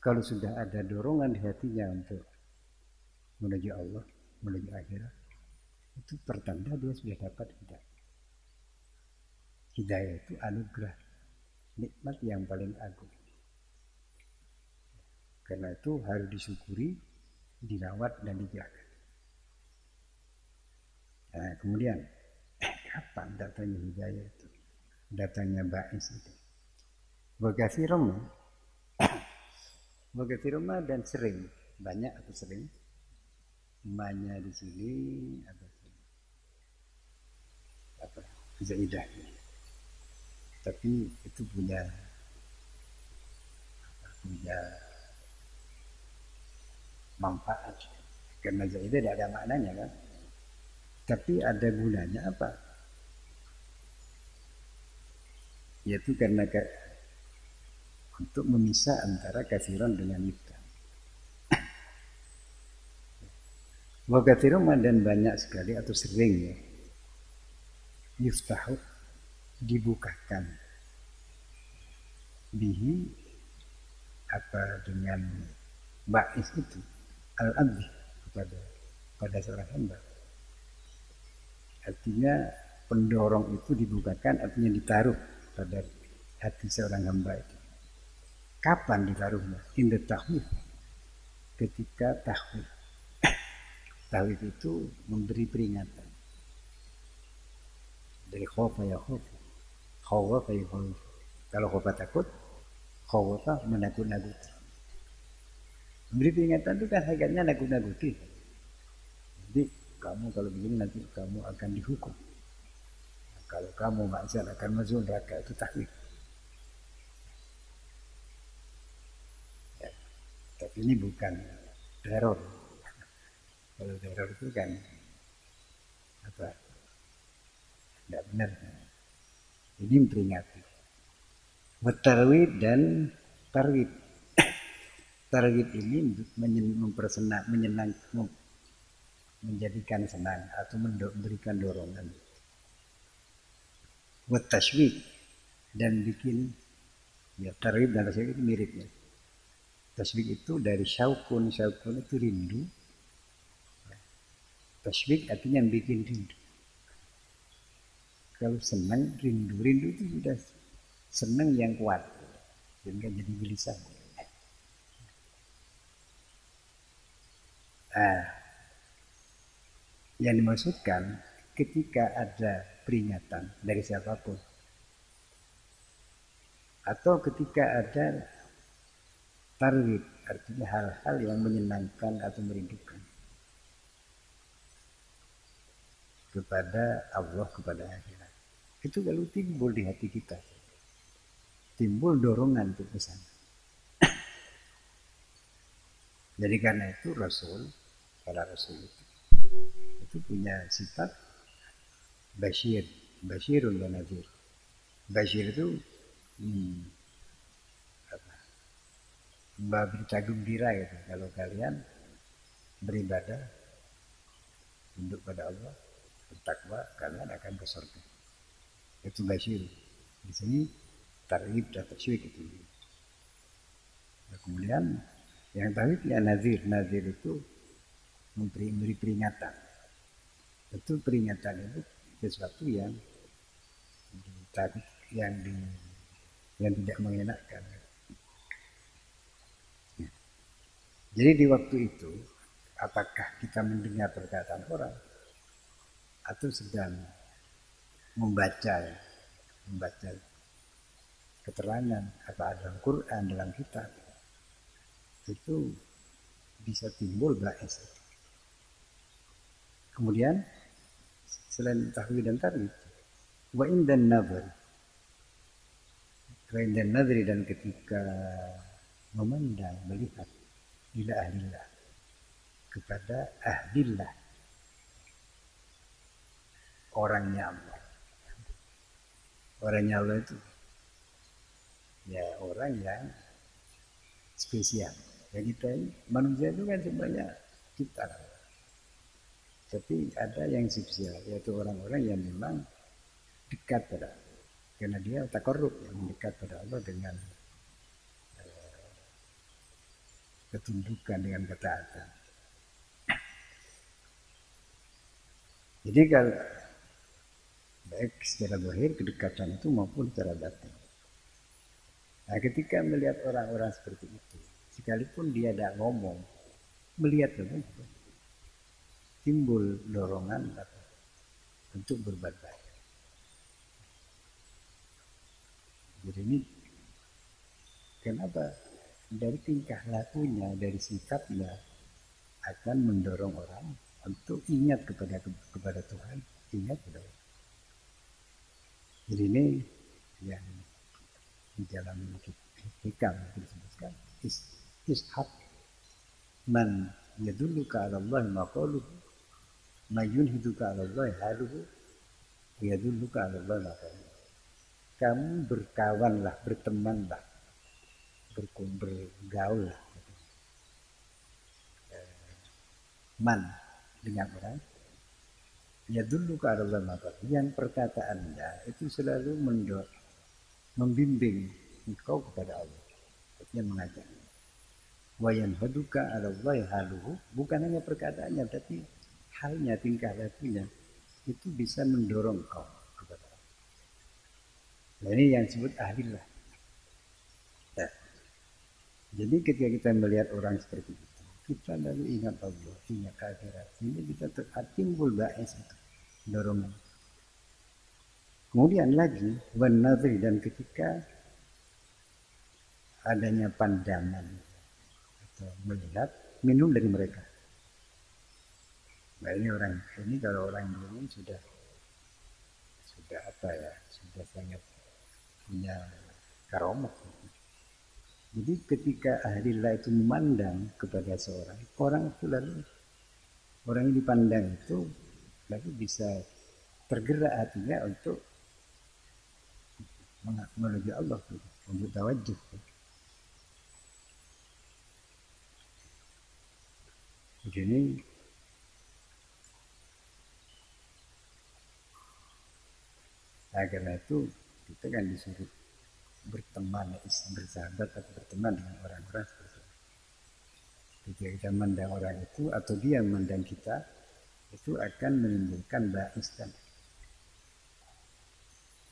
kalau sudah ada dorongan di hatinya untuk menuju Allah, menuju akhirat, itu pertanda dia sudah dapat hidayah. Hidayah itu anugerah, nikmat yang paling agung. Karena itu harus disyukuri, dirawat dan dijaga. Nah, kemudian kapan datangnya hidayah itu? Datangnya ba'is itu. Bagasi Roma dan sering, banyak atau sering. Emaknya di sini atau apa? Zaidah. Tapi itu punya manfaat. Karena Zaidah tidak ada maknanya kan. Tapi ada gunanya apa? Yaitu karena untuk memisah antara kasiran dengan miftah. Wakathirun dan banyak sekali atau sering ya, yuftahu dibukakan bihi apa dengan ba'is itu al-abdi pada seorang hamba. Artinya pendorong itu dibukakan, artinya ditaruh pada hati seorang hamba itu. Kapan ditaruhnya? Inda tahwid, ketika tahwid. Tahwid itu memberi peringatan. Dari khofa ya khofa, khawafa ya khawafa. Kalau khofa takut, khawafa menakut-nakuti. Memberi peringatan itu kan hakikatnya nakut-nakuti. Jadi kamu kalau begini nanti kamu akan dihukum. Kalau kamu maksiat akan masuk neraka, itu tahwid. Ya, tapi ini bukan teror. Kalau teror itu kan apa? Tidak benar. Ini memperingati. Tarwid dan tarwid. Tarwid ini mempersenang, menyenang, menjadikan senang atau memberikan dorongan. Tashwik dan bikin ya, tarwid dan tashwik itu miripnya. Tashwik itu dari syaukun itu rindu. Tashwik artinya yang bikin rindu. Kalau senang, rindu itu sudah senang yang kuat, sehingga jadi gelisah. Yang dimaksudkan ketika ada peringatan dari siapapun, atau ketika ada tarwid, artinya hal-hal yang menyenangkan atau merindukan kepada Allah, kepada akhirat. Itu kalau timbul di hati kita, timbul dorongan untuk kesana. Jadi karena itu para Rasul itu punya sifat Basyirun wa Nadhir. Basyir itu berita gembira gitu. Kalau kalian beribadah, tunduk pada Allah, bertakwa, kalian akan ke surga. Itu basyir. Di sini tarhib dan tasyrik itu. Nah, kemudian yang tarhib ya nazir. Nazir itu memberi peringatan. Itu peringatan itu sesuatu yang takut, yang tidak mengenakan. Jadi di waktu itu, apakah kita mendengar perkataan orang atau sedang membaca membaca keterangan apa dalam Quran, dalam kitab, itu bisa timbul ba'is. Kemudian selain tahwid dan tarwid, wa indan nadri, dan ketika memandang, melihat ila ahlillah, kepada ahlillah, orangnya Allah. Orangnya Allah itu ya orang yang spesial. Ya kita ini manusia itu kan semuanya kita. Tapi ada yang spesial, yaitu orang-orang yang memang dekat pada Allah. Karena dia takarrub, yang mendekat pada Allah dengan ketundukan, dengan ketaatan. Jadi kalau baik secara zahir kedekatan itu maupun secara batin. Nah, ketika melihat orang-orang seperti itu, sekalipun dia tidak ngomong, melihat itu timbul dorongan untuk berbuat baik. Jadi ini kenapa? Dari tingkah lakunya, dari sikapnya akan mendorong orang untuk ingat kepada Tuhan, ingat kepada Allah. Jadi ini yang di dalam hikam disebutkan ishab man yadulluka 'ala Allah maqaluhu ma yunhiduka 'ala Allah haluhu yadulluka 'ala Allah maqaluhu. Kamu berkawanlah, bertemanlah, bergaul man dengan orang ya dulu ke Allah maka yang perkataannya itu selalu membimbing engkau kepada Allah, artinya mengajak. Wayan haduka Allah haluhu, bukan hanya perkataannya tapi halnya, tingkah lakunya itu bisa mendorong kau kepada Allah. Nah, ini yang disebut ahlillah. Nah, jadi ketika kita melihat orang seperti itu, kita lalu ingat Allah, ingat akhirat. Ini kita timbul ba'is itu, dorongan. Kemudian lagi, wan nadri, dan ketika adanya pandangan atau melihat, minum dari mereka. Nah ini orang, ini kalau orang ini sudah apa ya, sudah sangat punya karomah. Jadi ketika ahlillah itu memandang kepada seorang, orang itu lalu, orang yang dipandang itu lalu bisa tergerak hatinya untuk menuju Allah, untuk tawajjuh. Jadi karena itu kita kan disuruh berteman, bersahabat atau berteman dengan orang-orang seperti itu. Ketika kita memandang orang itu atau dia memandang kita, itu akan menimbulkan ba'is dan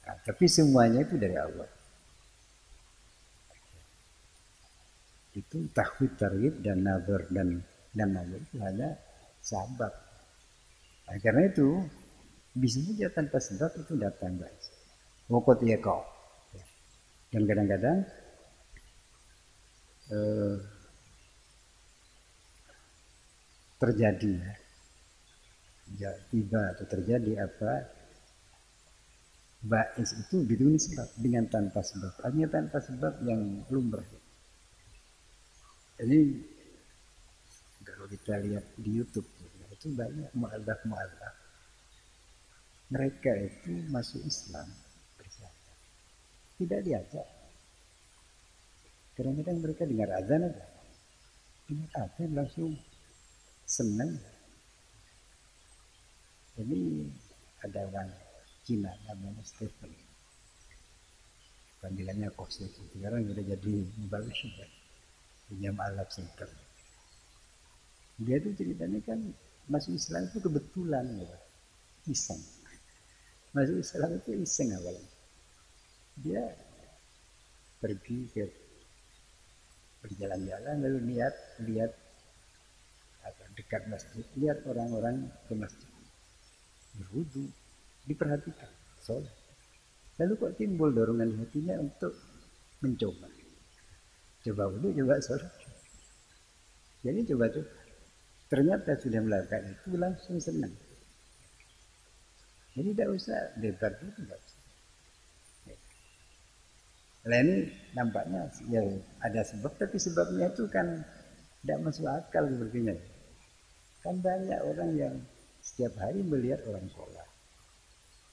nah, tapi semuanya itu dari Allah. Itu tahwid, targhib, dan nazar dan nazar itu hanya sabab. Nah, karena itu bisa saja tanpa sebab itu datang ba'is. Waqat yaqa. Dan kadang-kadang terjadi ya, tiba atau terjadi apa ba'is itu biduni sebab, dengan tanpa sebab, artinya tanpa sebab yang lumrah. Jadi kalau kita lihat di YouTube itu banyak mu'allaf mereka itu masuk Islam tidak diajak. Kadang-kadang mereka dengar azan aja, dengar azan langsung senang. Jadi ada orang Cina namanya Stephen, panggilannya Kosek, sekarang sudah jadi mubalik punya Alaf Center. Dia tuh ceritanya kan masuk Islam itu kebetulan, ya. Iseng. Masuk Islam itu iseng awalnya. Dia pergi ke berjalan-jalan lalu lihat apa, dekat masjid, lihat orang-orang ke masjid berwudu, diperhatikan sholat. Lalu kok timbul dorongan hatinya untuk mencoba. Coba wudhu, coba sholat. Jadi coba-coba. Ternyata sudah melakukan itu langsung senang. Jadi tidak usah debat itu, tidak usah. Nah ini nampaknya ya ada sebab, tapi sebabnya itu kan tidak masuk akal sepertinya. Kan banyak orang yang setiap hari melihat orang sholat,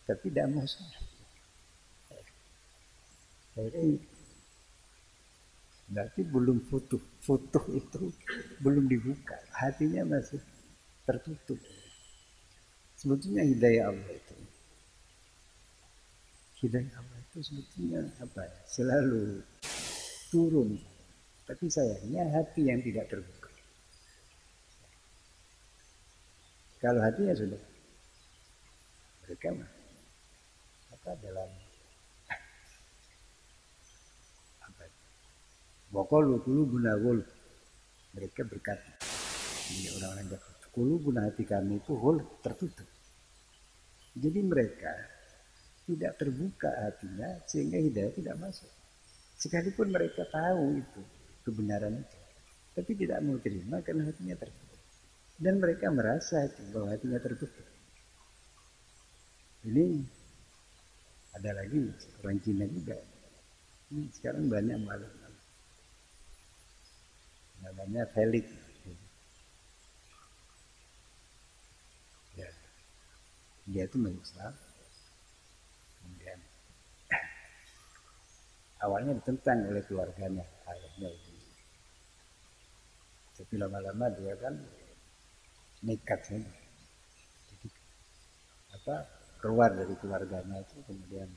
tapi tidak mau sholat. Jadi berarti belum foto itu belum dibuka, hatinya masih tertutup. Sebetulnya hidayah Allah itu sebetulnya apa ya, selalu turun, tapi sayangnya hati yang tidak terbuka. Kalau hatinya sudah mereka apa dalam apa Wakolu dulu guna gol, mereka berkata, ini orang-orang Jakarta, kulu guna hati kami itu hol tertutup. Jadi mereka tidak terbuka hatinya sehingga hidayah tidak masuk. Sekalipun mereka tahu itu kebenaran itu, tapi tidak mau terima karena hatinya tertutup. Dan mereka merasa itu, bahwa hatinya tertutup. Ini ada lagi orang Cina juga. Ini sekarang banyak malu. Namanya Felix. Ya, dia itu masuk Islam. Kemudian awalnya ditentang oleh keluarganya, ayahnya itu. Tapi lama-lama dia kan nekat saja. Jadi apa keluar dari keluarganya itu, kemudian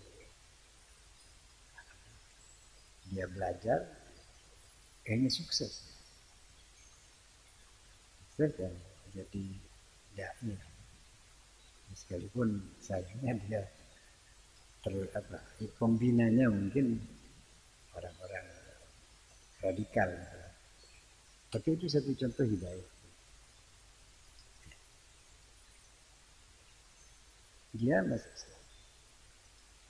dia belajar, kayaknya sukses dan jadi dai. Sekalipun sayangnya dia pembinanya mungkin orang-orang radikal, tapi itu satu contoh hidayah. Dia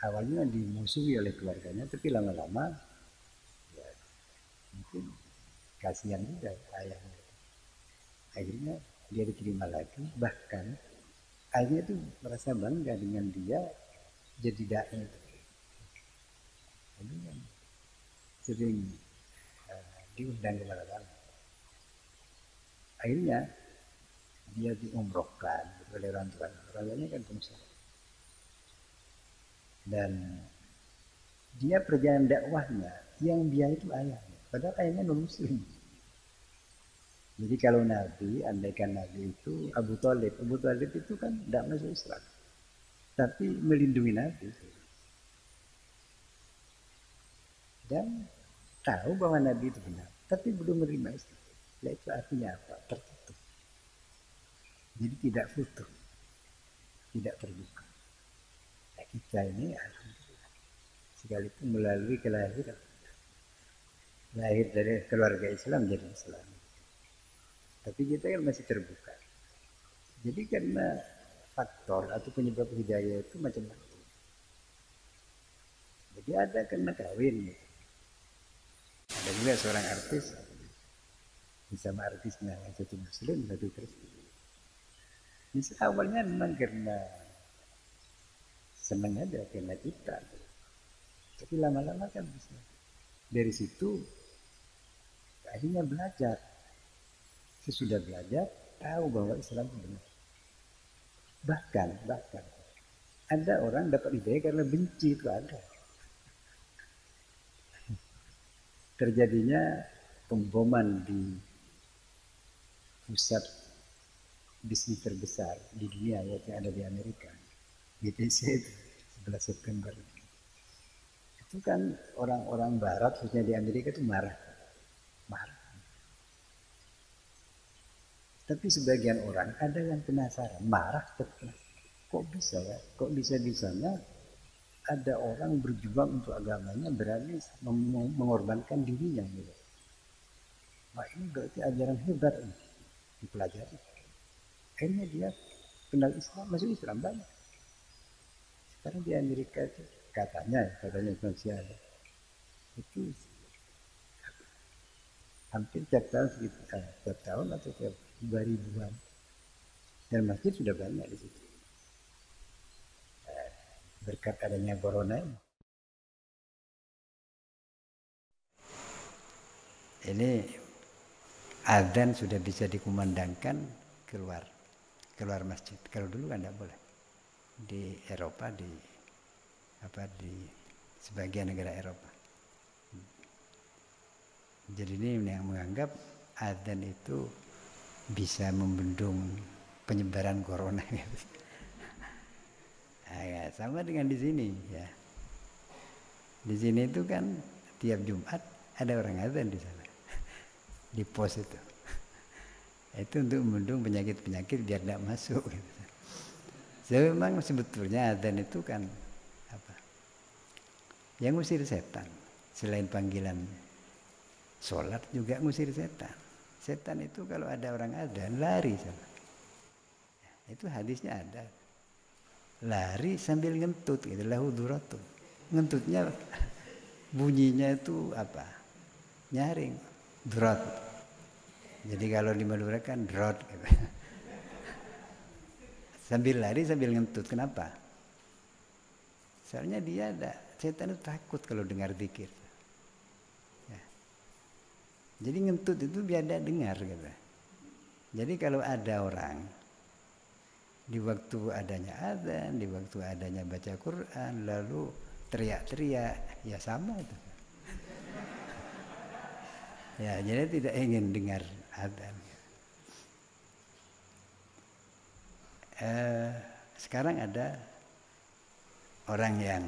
awalnya dimusuhi oleh keluarganya, tapi lama-lama ya, mungkin kasihan juga ayahnya. Akhirnya dia diterima lagi, bahkan ayahnya itu merasa bangga dengan dia jadi dai. Jadi sering diundang kemana-mana. Akhirnya dia diumrohkan oleh orang tuanya kan pengusaha. Dan dia perjalanan dakwahnya yang biaya itu ayahnya, padahal ayahnya non muslim. Jadi kalau Nabi, andaikan Nabi itu Abu Thalib itu kan tidak masuk Islam, tapi melindungi Nabi dan tahu bahwa Nabi itu benar, tapi belum menerima Islam. Nah, itu artinya apa? Tertutup. Jadi tidak futuh, tidak terbuka. Nah, kita ini alhamdulillah, sekalipun melalui kelahiran, lahir dari keluarga Islam jadi Islam, tapi kita kan masih terbuka. Jadi karena faktor atau penyebab hidayah itu macam-macam. Jadi ada karena kawin, ada juga seorang artis bersama artisnya, yang satu muslim, satu Kristen. Misal awalnya memang karena senang aja, karena kita, tapi lama-lama kan bisa. Dari situ akhirnya belajar. Sesudah belajar tahu bahwa Islam itu benar. Bahkan ada orang dapat hidayah karena benci, itu ada. Terjadinya pemboman di pusat bisnis terbesar di dunia yaitu ada di Amerika, GTC itu 11 September. Itu kan orang-orang Barat khususnya di Amerika itu marah. Tapi sebagian orang ada yang penasaran, marah tetap. Kok bisa ya? Kok bisa-bisanya ada orang berjuang untuk agamanya berani mengorbankan dirinya gitu. Wah, ini berarti ajaran hebat ini. Dipelajari. Akhirnya dia kenal Islam, masuk Islam banyak. Sekarang di Amerika itu katanya manusia itu hampir tiap tahun atau tiap 2000-an, dan masjid sudah banyak di situ berkat adanya corona ini. Adzan sudah bisa dikumandangkan keluar masjid. Kalau dulu kan tidak boleh. Di Eropa, di sebagian negara Eropa. Jadi ini yang menganggap adzan itu bisa membendung penyebaran corona. Nah, sama dengan di sini ya. Di sini itu kan tiap Jumat ada orang adzan di sana. Di pos itu untuk membendung penyakit biar tidak masuk gitu. Jadi memang sebetulnya adzan itu kan apa yang ngusir setan, selain panggilan sholat juga ngusir setan itu kalau ada orang adzan lari sana. Itu hadisnya ada, lari sambil ngentut gitu, lahu duratun. Ngentutnya bunyinya itu apa, nyaring, durat. Jadi kalau di Madura kan drot gitu. Sambil lari sambil ngentut. Kenapa? Soalnya dia setan itu takut kalau dengar zikir. Ya. Jadi ngentut itu biar dia dengar gitu. Jadi kalau ada orang di waktu adanya adzan, di waktu adanya baca Quran, lalu teriak-teriak, ya sama itu. Ya, jadi tidak ingin dengar adzan. Sekarang ada orang yang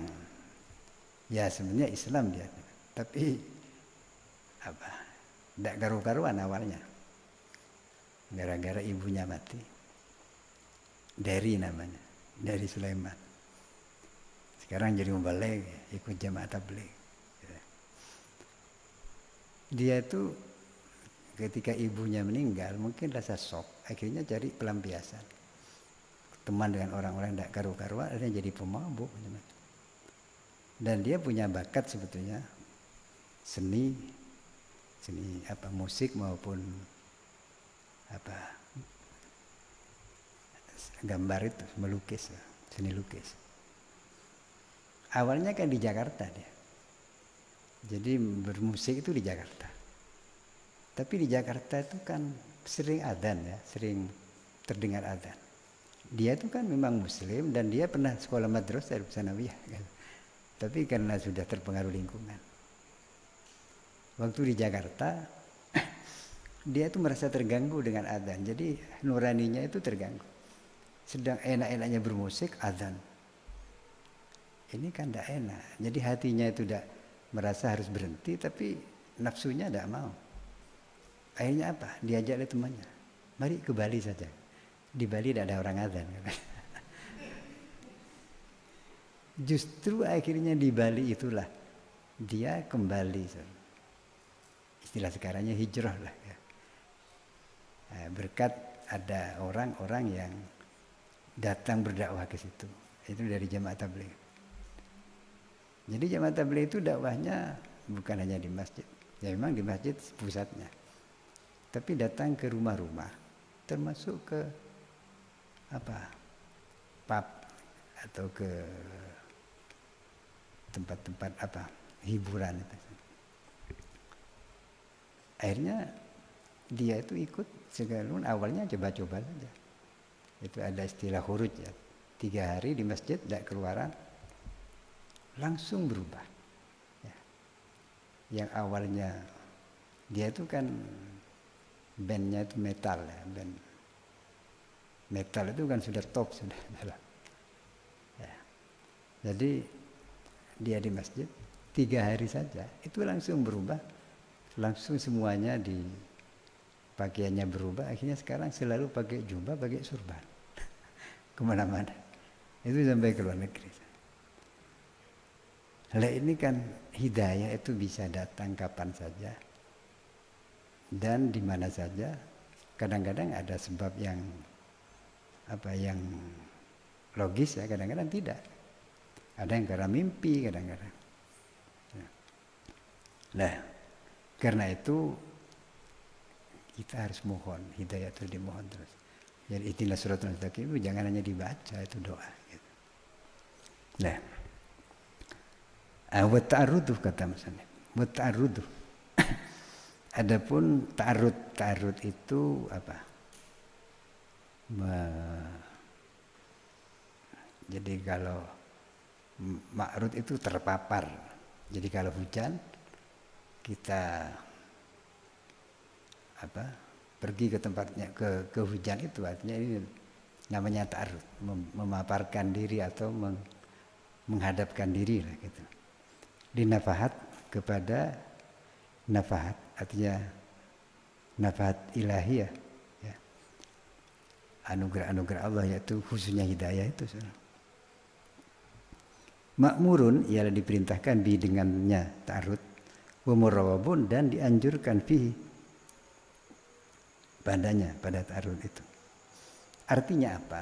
ya sebenarnya Islam dia, tapi tidak karu-karuan awalnya, gara-gara ibunya mati. Dari namanya, dari Sulaiman. Sekarang jadi mubaligh, ikut jamaah tabligh. Dia itu ketika ibunya meninggal mungkin rasa shock, akhirnya cari pelampiasan, teman dengan orang-orang tidak karu-karuan, akhirnya jadi pemabuk. Dan dia punya bakat sebetulnya seni musik maupun gambar itu, melukis, seni lukis. Awalnya kan di Jakarta dia. Jadi bermusik itu di Jakarta. Tapi di Jakarta itu kan sering adzan ya, sering terdengar adzan. Dia itu kan memang muslim dan dia pernah sekolah madrasah Sanawiyah kan. Tapi karena sudah terpengaruh lingkungan. Waktu di Jakarta dia itu merasa terganggu dengan adzan. Jadi nuraninya itu terganggu. Sedang enak-enaknya bermusik, adzan. Ini kan tidak enak. Jadi hatinya itu tidak merasa harus berhenti, tapi nafsunya tidak mau. Akhirnya apa? Diajak oleh temannya, mari ke Bali saja. Di Bali tidak ada orang adzan. Justru akhirnya di Bali itulah dia kembali. Istilah sekarangnya hijrah lah. Berkat ada orang-orang yang datang berdakwah ke situ. Itu dari jamaah tabligh. Jadi jamaah tabligh itu dakwahnya bukan hanya di masjid. Ya memang di masjid pusatnya. Tapi datang ke rumah-rumah, termasuk ke pub atau ke tempat-tempat hiburan itu. Akhirnya dia itu ikut sekalipun awalnya coba-coba saja. Itu ada istilah khuruj ya. 3 hari di masjid tidak keluaran, langsung berubah. Ya. Yang awalnya dia itu kan bandnya itu metal ya, band metal itu kan sudah top sudah. Ya. Jadi dia di masjid 3 hari saja itu langsung berubah, langsung semuanya di pakaiannya berubah. Akhirnya sekarang selalu pakai jubah, pakai surban kemana-mana. Itu sampai ke luar negeri. Lah ini kan hidayah itu bisa datang kapan saja dan di mana saja. Kadang-kadang ada sebab yang logis ya, kadang-kadang tidak. Ada yang karena mimpi kadang-kadang. Nah, karena itu kita harus mohon hidayah, itu dimohon terus. Jadi itulah suratul mustaqim, jangan hanya dibaca, itu doa. Gitu. Nah, wa ta'arrudu kata misalnya, wa ta'arrudu. Adapun ta'arrud itu apa? Jadi kalau ma'rud itu terpapar. Jadi kalau hujan kita pergi ke tempatnya ke hujan itu artinya ini namanya ta'arrud, memaparkan diri atau menghadapkan diri lah gitu. Di nafahat kepada nafahat artinya nafahat ilahiyah ya. Anugerah Allah yaitu khususnya hidayah itu. Ma'murun ialah diperintahkan bi dengannya ta'arrud, wa murawabun dan dianjurkan fihi padanya pada ta'arrud itu. Artinya apa?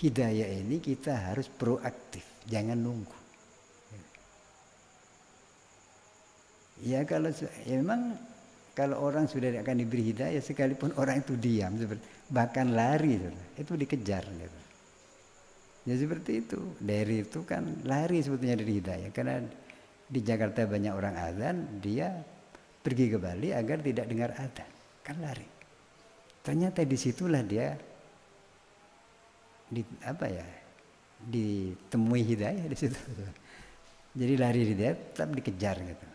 Hidayah ini kita harus proaktif, jangan nunggu. Ya kalau memang kalau orang sudah akan diberi hidayah sekalipun orang itu diam bahkan lari itu dikejar gitu. Ya seperti itu. Dari itu kan lari sebetulnya dari hidayah karena di Jakarta banyak orang azan, dia pergi ke Bali agar tidak dengar azan, kan lari. Ternyata disitulah dia ditemui hidayah di situ. Jadi lari dia tetap dikejar gitu.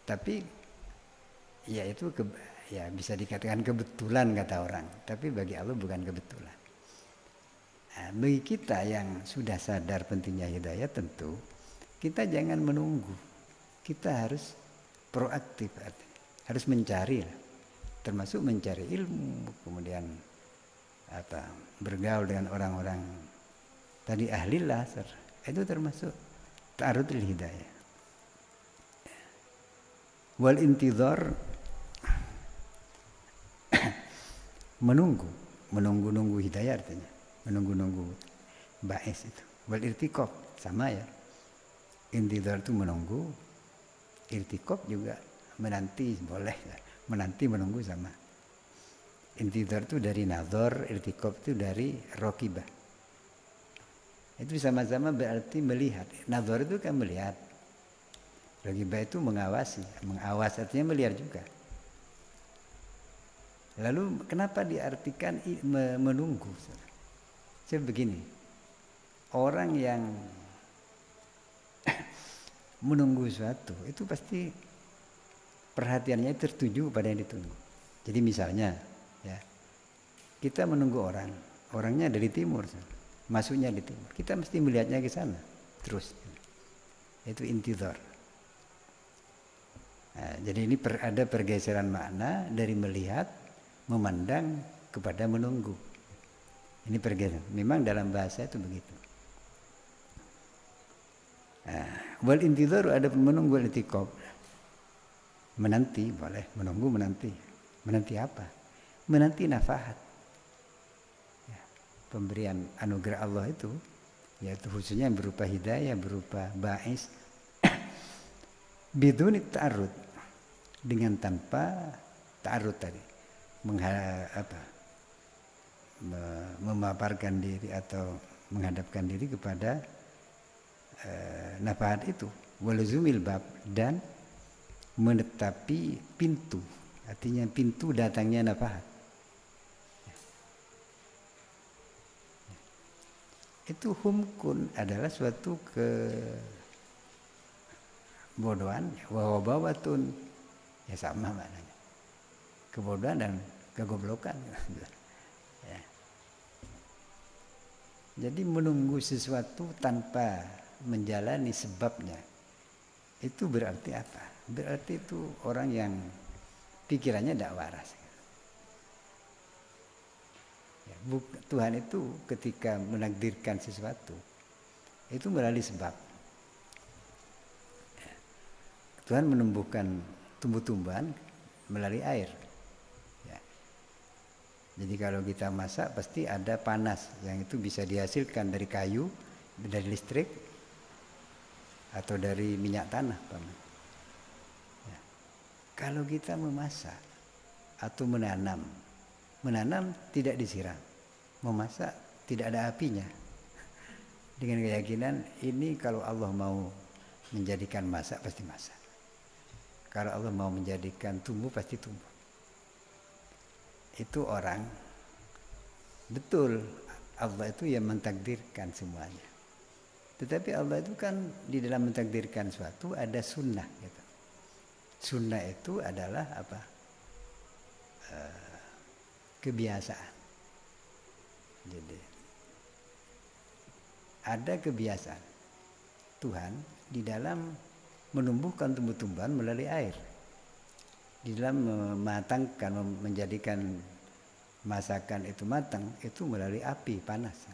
Tapi ya itu bisa dikatakan kebetulan kata orang, tapi bagi Allah bukan kebetulan. Nah, bagi kita yang sudah sadar pentingnya hidayah tentu kita jangan menunggu, kita harus proaktif, harus mencari, termasuk mencari ilmu, kemudian bergaul dengan orang-orang tadi ahli lasar, itu termasuk ta'arrudul hidayah. Wal intidhar menunggu hidayah artinya menunggu ba'is itu. Wal irtiqab sama ya, intidhar itu menunggu, irtiqab juga menanti, boleh menanti menunggu sama. Intidhar itu dari nazar, irtiqab itu dari raqibah. Itu sama-sama berarti melihat. Nazar itu kan melihat, raqibah itu mengawasi, mengawas artinya melihat juga. Lalu kenapa diartikan menunggu? Jadi begini, orang yang menunggu sesuatu itu pasti perhatiannya tertuju pada yang ditunggu. Jadi misalnya ya, kita menunggu orangnya dari timur, masuknya di timur, kita mesti melihatnya ke sana terus. Itu intidhar. Nah, jadi ini ada pergeseran makna dari melihat, memandang kepada menunggu. Ini pergeseran. Memang dalam bahasa itu begitu. Wal intidhar ada menunggu, wal irtiqab menanti, boleh menunggu menanti. Menanti apa? Menanti nafahat. Ya, pemberian anugerah Allah itu, yaitu khususnya berupa hidayah, berupa ba'is. Biduni ta'arrud, dengan tanpa ta'arrud tadi, memaparkan diri atau menghadapkan diri kepada nafahat itu, waluzumil bab, dan menetapi pintu, artinya pintu datangnya nafahat. Itu humkun adalah suatu kebodohan, wawabawatun, ya sama maknanya, kebodohan dan kegoblokan. Ya. Jadi menunggu sesuatu tanpa menjalani sebabnya, itu berarti apa? Berarti itu orang yang pikirannya tidak waras. Ya, Tuhan itu ketika menakdirkan sesuatu itu melalui sebab. Ya. Tuhan menumbuhkan tumbuh-tumbuhan melalui air. Ya. Jadi kalau kita masak pasti ada panas yang itu bisa dihasilkan dari kayu, dari listrik, atau dari minyak tanah. Ya. Kalau kita memasak atau menanam tidak disiram, memasak tidak ada apinya. Dengan keyakinan ini kalau Allah mau menjadikan masak pasti masak. Kalau Allah mau menjadikan tumbuh pasti tumbuh. Itu orang betul Allah itu yang mentakdirkan semuanya. Tetapi Allah itu kan di dalam mentakdirkan suatu ada sunnah gitu. Sunnah itu adalah apa? Kebiasaan. Jadi ada kebiasaan Tuhan di dalam menumbuhkan tumbuh-tumbuhan melalui air. Di dalam mematangkan, menjadikan masakan itu matang itu melalui api panas.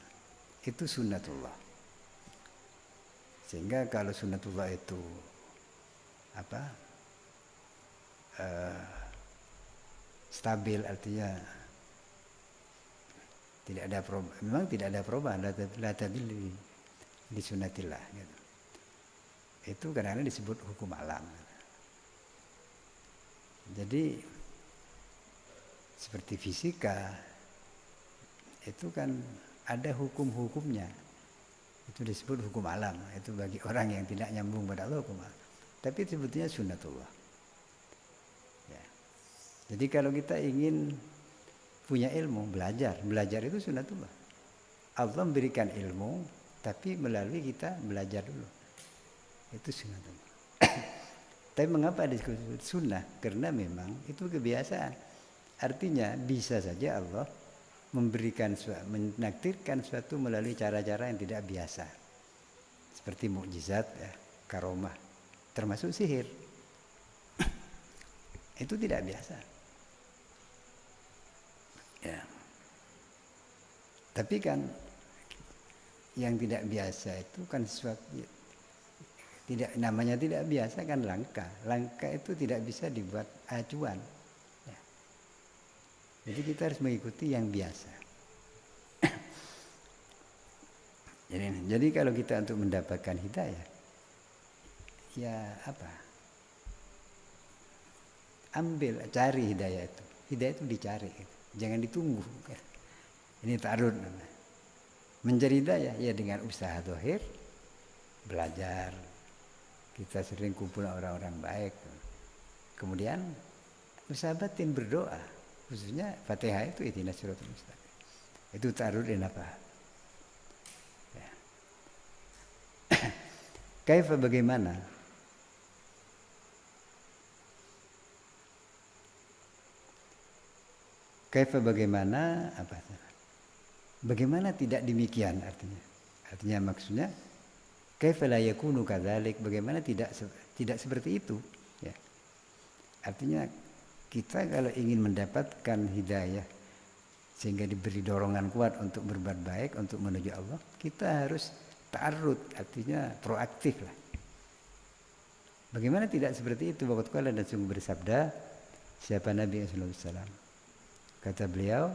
Itu sunnatullah. Sehingga kalau sunnatullah itu apa? Stabil, artinya tidak ada perubahan. Memang tidak ada perubahan, la tabdil li sunnatillah gitu. Itu kadang-kadang disebut hukum alam. Jadi seperti fisika itu kan ada hukum-hukumnya. Itu disebut hukum alam. Itu bagi orang yang tidak nyambung pada Allah hukum alam. Tapi sebetulnya sunnatullah. Ya. Jadi kalau kita ingin punya ilmu, belajar itu sunnatullah. Allah memberikan ilmu, tapi melalui kita belajar dulu. Itu sunnatullah. Tapi mengapa disebut sunnah? Karena memang itu kebiasaan. Artinya bisa saja Allah menakdirkan suatu melalui cara-cara yang tidak biasa. Seperti mukjizat, ya, karomah, termasuk sihir. Itu tidak biasa. Ya. Tapi kan yang tidak biasa itu kan sesuatu tidak, namanya tidak biasa kan langka. Langka itu tidak bisa dibuat acuan. Ya. Jadi kita harus mengikuti yang biasa. Jadi kalau kita untuk mendapatkan hidayah, ya apa? Ambil, cari hidayah itu. Hidayah itu dicari, jangan ditunggu. Ini ta'arud. Mencari hidayah ya dengan usaha zahir, belajar. Kita sering kumpul orang-orang baik. Kemudian usaha batin berdoa, khususnya Fatihah itu ihdinas siratal mustaqim. Itu ta'arud dan apa? Ya. Kaifa bagaimana? Kaifa bagaimana apa? Bagaimana tidak demikian artinya? Artinya maksudnya kaifa la yakunu kadzalik, bagaimana tidak seperti itu, ya. Artinya kita kalau ingin mendapatkan hidayah sehingga diberi dorongan kuat untuk berbuat baik, untuk menuju Allah, kita harus ta'arrud, artinya proaktif lah. Bagaimana tidak seperti itu? Waqad qala, dan sungguh bersabda siapa Nabi sallallahu alaihi wasallam. Kata beliau,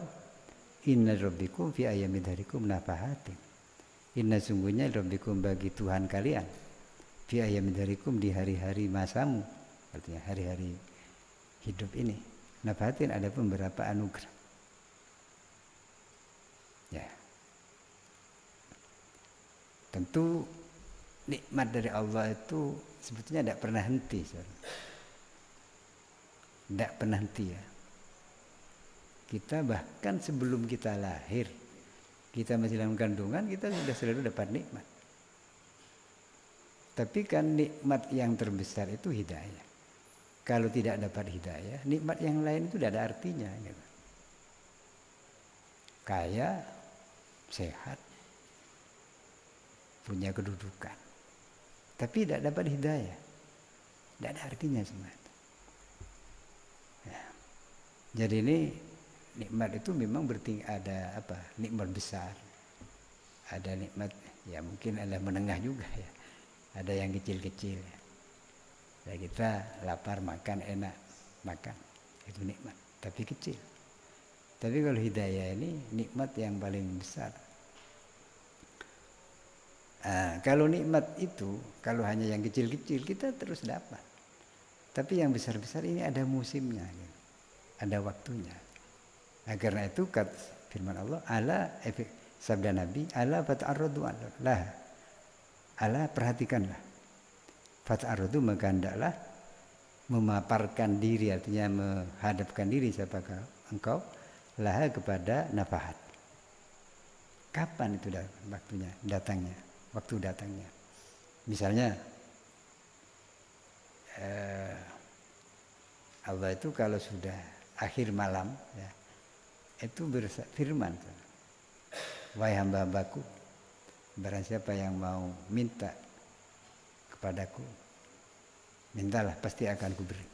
inna rabbikum fi ayyami dharikum nafahatin. Inna sungguhnya rabbikum bagi Tuhan kalian fi ayyami dharikum di hari-hari masamu, artinya hari-hari hidup ini. Nafahatin ada pun beberapa anugerah. Ya. Tentu nikmat dari Allah itu sebetulnya tidak pernah henti. Tidak pernah henti ya. Kita bahkan sebelum kita lahir, kita masih dalam kandungan, kita sudah selalu dapat nikmat. Tapi kan nikmat yang terbesar itu hidayah. Kalau tidak dapat hidayah, nikmat yang lain itu tidak ada artinya. Gitu. Kaya, sehat, punya kedudukan. Tapi tidak dapat hidayah, tidak ada artinya semua itu. Ya. Jadi ini nikmat itu memang ada apa? Nikmat besar. Ada nikmat ya mungkin ada menengah juga ya. Ada yang kecil-kecil ya. Ya kita lapar makan enak makan. Itu nikmat, tapi kecil. Tapi kalau hidayah ini nikmat yang paling besar. Kalau nikmat itu, kalau hanya yang kecil-kecil kita terus dapat. Tapi yang besar-besar ini ada musimnya, gitu. Ada waktunya. Karena itu firman Allah, sabda Nabi, ala fata'arradu lah. Ala perhatikanlah. Fata'arradu maka hendaklah memaparkan diri, artinya menghadapkan diri siapakah engkau laha kepada nafahat. Kapan itu waktunya datangnya? Waktu datangnya. Misalnya Allah itu kalau sudah akhir malam ya, itu berfirman, wahai hamba-hambaku, barang siapa yang mau minta kepadaku, mintalah pasti akan kuberi.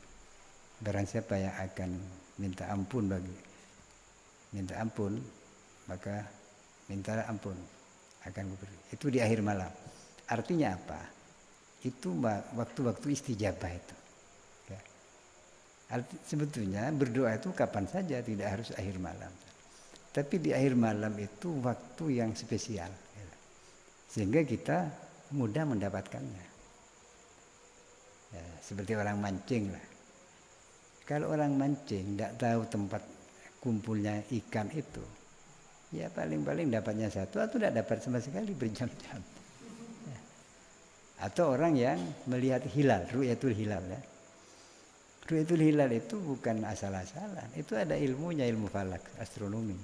Barang siapa yang akan minta ampun maka mintalah ampun, akan kuberi. Itu di akhir malam. Artinya apa? Itu waktu-waktu istijabah itu. Ya. Sebetulnya berdoa itu kapan saja, tidak harus akhir malam. Tapi di akhir malam itu waktu yang spesial, ya. Sehingga kita mudah mendapatkannya. Ya, seperti orang mancing lah. Kalau orang mancing tidak tahu tempat kumpulnya ikan itu, ya paling-paling dapatnya satu atau tidak dapat sama sekali berjam-jam. Ya. Atau orang yang melihat hilal, ru'yatul hilal ya. Ru'yatul hilal itu bukan asal-asalan, itu ada ilmunya, ilmu falak, astronomi.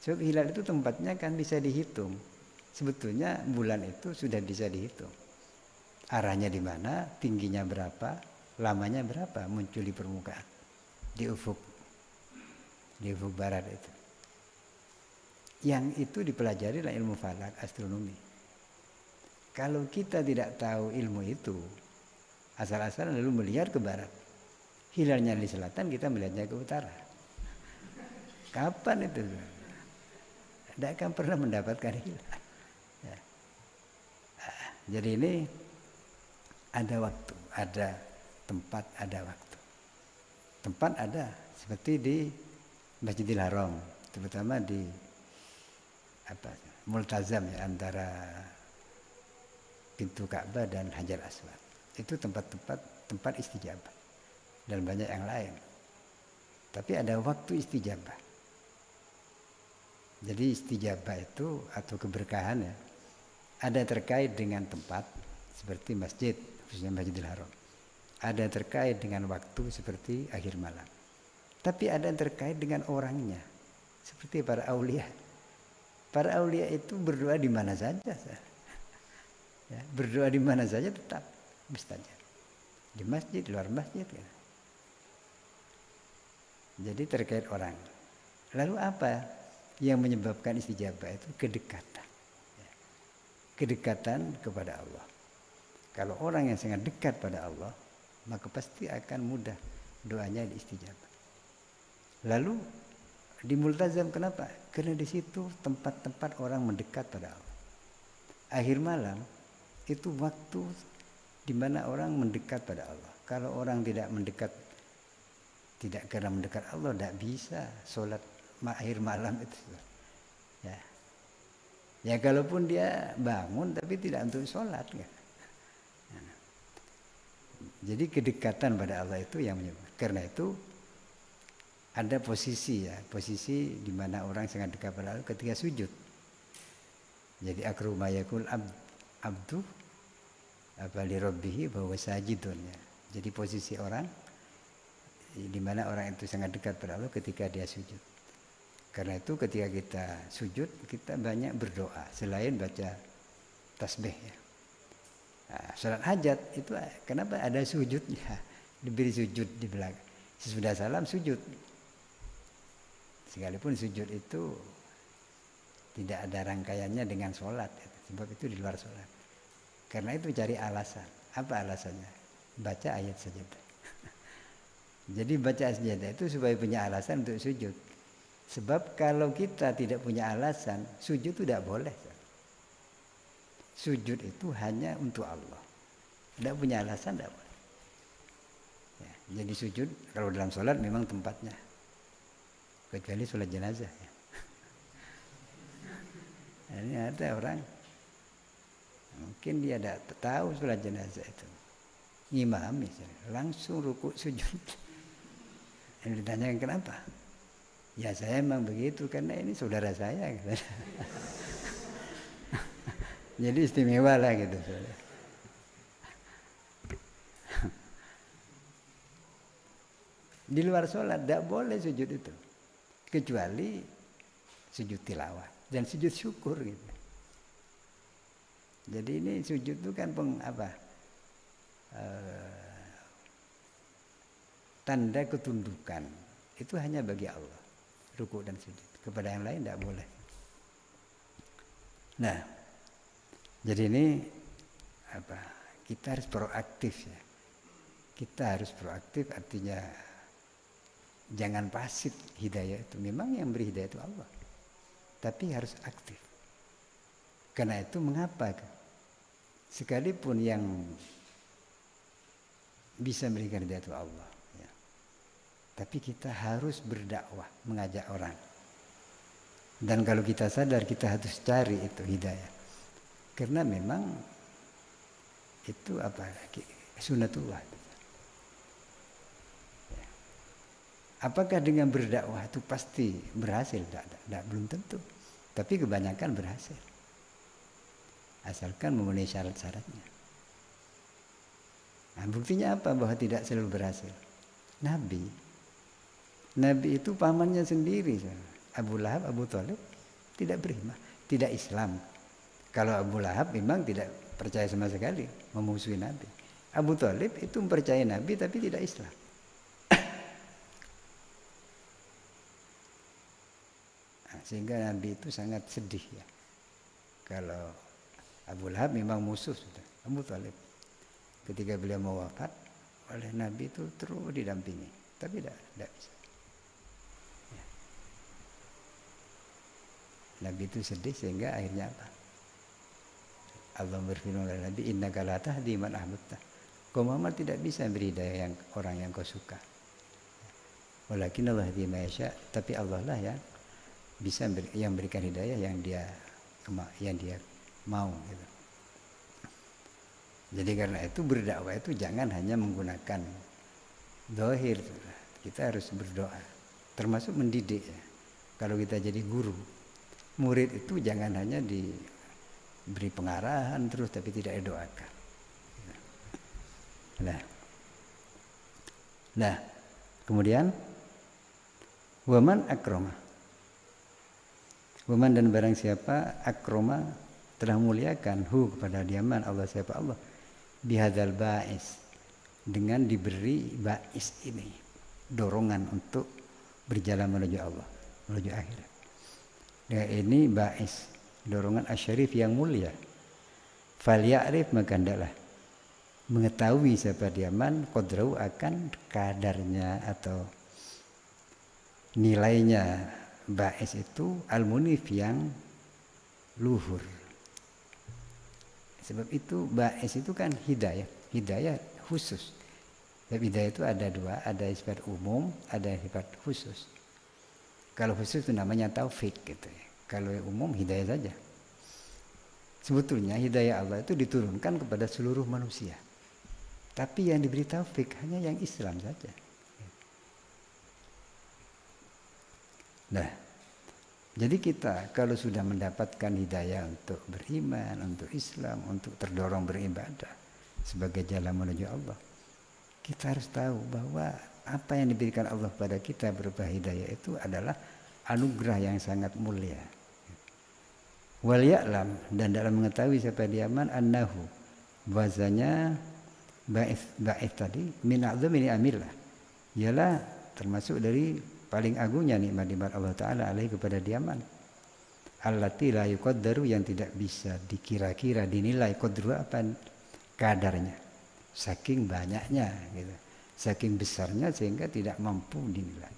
Sebab hilal itu tempatnya kan bisa dihitung. Sebetulnya bulan itu sudah bisa dihitung. Arahnya di mana, tingginya berapa, lamanya berapa muncul di permukaan, di ufuk barat itu. Yang itu dipelajari adalah ilmu falak, astronomi. Kalau kita tidak tahu ilmu itu, asal-asalan lalu melihat ke barat, hilalnya di selatan, kita melihatnya ke utara. Kapan itu? Tidak akan pernah mendapatkan hilal. Ya. Jadi ini ada waktu, ada tempat, ada waktu. Tempat ada, seperti di Masjidil Haram, terutama di Multazam ya, antara pintu Ka'bah dan Hajar Aswad. Itu tempat istijabah. Dan banyak yang lain. Tapi ada waktu istijabah. Jadi istijabah itu atau keberkahan ya, ada terkait dengan tempat seperti masjid, khususnya Masjidil Haram. Ada terkait dengan waktu seperti akhir malam. Tapi ada yang terkait dengan orangnya, seperti para aulia. Para aulia itu berdoa di mana saja. Ya, berdoa di mana saja tetap mustajab. Di masjid, luar masjid. Ya. Jadi terkait orang. Lalu apa yang menyebabkan istijabah itu? Kedekatan. Ya. Kedekatan kepada Allah. Kalau orang yang sangat dekat pada Allah, maka pasti akan mudah doanya diistijabah. Lalu di Multazam kenapa? Karena di situ tempat-tempat orang mendekat pada Allah. Akhir malam itu waktu di mana orang mendekat pada Allah. Kalau orang tidak karena mendekat Allah, tidak bisa sholat akhir malam itu. Ya, ya kalaupun dia bangun tapi tidak untuk sholat. Ya. Jadi kedekatan pada Allah itu yang menyebabkan. Karena itu ada posisi di mana orang sangat dekat pada Allah ketika sujud. Jadi akru mayakul abdu li rabbihi bahwa sajidun ya. Jadi posisi orang di mana orang itu sangat dekat pada Allah ketika dia sujud. Karena itu ketika kita sujud kita banyak berdoa selain baca tasbih ya. Nah, salat hajat itu kenapa ada sujudnya? Diberi sujud di belakang. Sesudah salam sujud. Sekalipun sujud itu tidak ada rangkaiannya dengan sholat, sebab itu di luar sholat. Karena itu cari alasan. Apa alasannya? Baca ayat sajadah. Jadi baca sajadah itu supaya punya alasan untuk sujud. Sebab kalau kita tidak punya alasan, sujud itu tidak boleh. Sujud itu hanya untuk Allah. Tidak punya alasan, tidak boleh. Ya, jadi sujud kalau dalam sholat memang tempatnya. kecuali sholat jenazah ya. Ini ada orang mungkin dia tidak tahu sholat jenazah itu, ngimami langsung rukuk sujud. Yang ditanyakan kenapa? Ya saya emang begitu karena ini saudara saya. Jadi istimewa lah gitu. Di luar sholat tidak boleh sujud itu, kecuali sujud tilawah dan sujud syukur gitu. Jadi ini sujud itu kan tanda ketundukan itu hanya bagi Allah, rukuk dan sujud. Kepada yang lain tidak boleh. Nah, jadi ini kita harus proaktif ya. Kita harus proaktif, artinya jangan pasif. Hidayah itu memang yang beri hidayah itu Allah, tapi harus aktif. Karena itu mengapa sekalipun yang bisa memberikan hidayah itu Allah ya, tapi kita harus berdakwah, mengajak orang. Dan kalau kita sadar kita harus cari itu hidayah, karena memang itu sunatullah. Apakah dengan berdakwah itu pasti berhasil? Tidak, belum tentu. Tapi kebanyakan berhasil. Asalkan memenuhi syarat-syaratnya. Nah, buktinya apa bahwa tidak selalu berhasil? Nabi itu pamannya sendiri. Abu Lahab, Abu Thalib tidak beriman, tidak Islam. Kalau Abu Lahab memang tidak percaya sama sekali, memusuhi Nabi. Abu Thalib itu mempercayai Nabi tapi tidak Islam. Sehingga Nabi itu sangat sedih ya. Kalau Abu Lahab memang musuh sudah, Abu Thalib. Ketika beliau mau wafat, oleh Nabi itu terus didampingi, tapi tidak bisa. Ya. Nabi itu sedih sehingga akhirnya apa? Allah berfirman kepada Nabi, innaka la tahdi man ahbabta. Kau Muhammad tidak bisa beri hidayah orang yang kau suka. Walakin Allah yahdi man yasha, tapi Allah lah yang bisa yang berikan hidayah yang dia mau gitu. Jadi karena itu berdakwah itu jangan hanya menggunakan zahir, kita harus berdoa, termasuk mendidik ya. Kalau kita jadi guru, murid itu jangan hanya diberi pengarahan terus tapi tidak didoakan. Nah, kemudian waman akroma. Waman dan barang siapa akroma telah muliakan kepada diaman Allah siapa Allah bihadzal ba'is, dengan diberi ba'is ini, dorongan untuk berjalan menuju Allah, menuju akhirat. Dengan ini ba'is, dorongan asyarif yang mulia. Falya'rif, maka hendaklah mengetahui siapa diaman qadrahu akan kadarnya atau nilainya. Ba'is itu al-munif yang luhur. Sebab itu ba'is itu kan hidayah khusus. Sebab hidayah itu ada dua, ada sifat umum, ada sifat khusus. Kalau khusus itu namanya taufik gitu ya. Kalau umum hidayah saja. Sebetulnya hidayah Allah itu diturunkan kepada seluruh manusia. Tapi yang diberi taufik hanya yang Islam saja. Nah, jadi kita kalau sudah mendapatkan hidayah untuk beriman, untuk Islam, untuk terdorong beribadah sebagai jalan menuju Allah, kita harus tahu bahwa apa yang diberikan Allah pada kita berupa hidayah itu adalah anugerah yang sangat mulia. Wal ya'lam, dan dalam mengetahui siapa diaman annahu, bahwasanya ba'ith tadi min a'dzami ni'amillah, ialah termasuk dari paling agungnya nikmat-nikmat Allah Ta'ala alaihi kepada diaman. Allati la yuqaddaru, yang tidak bisa dikira-kira, dinilai qadru apa kadarnya. Saking banyaknya gitu. Saking besarnya sehingga tidak mampu dinilai.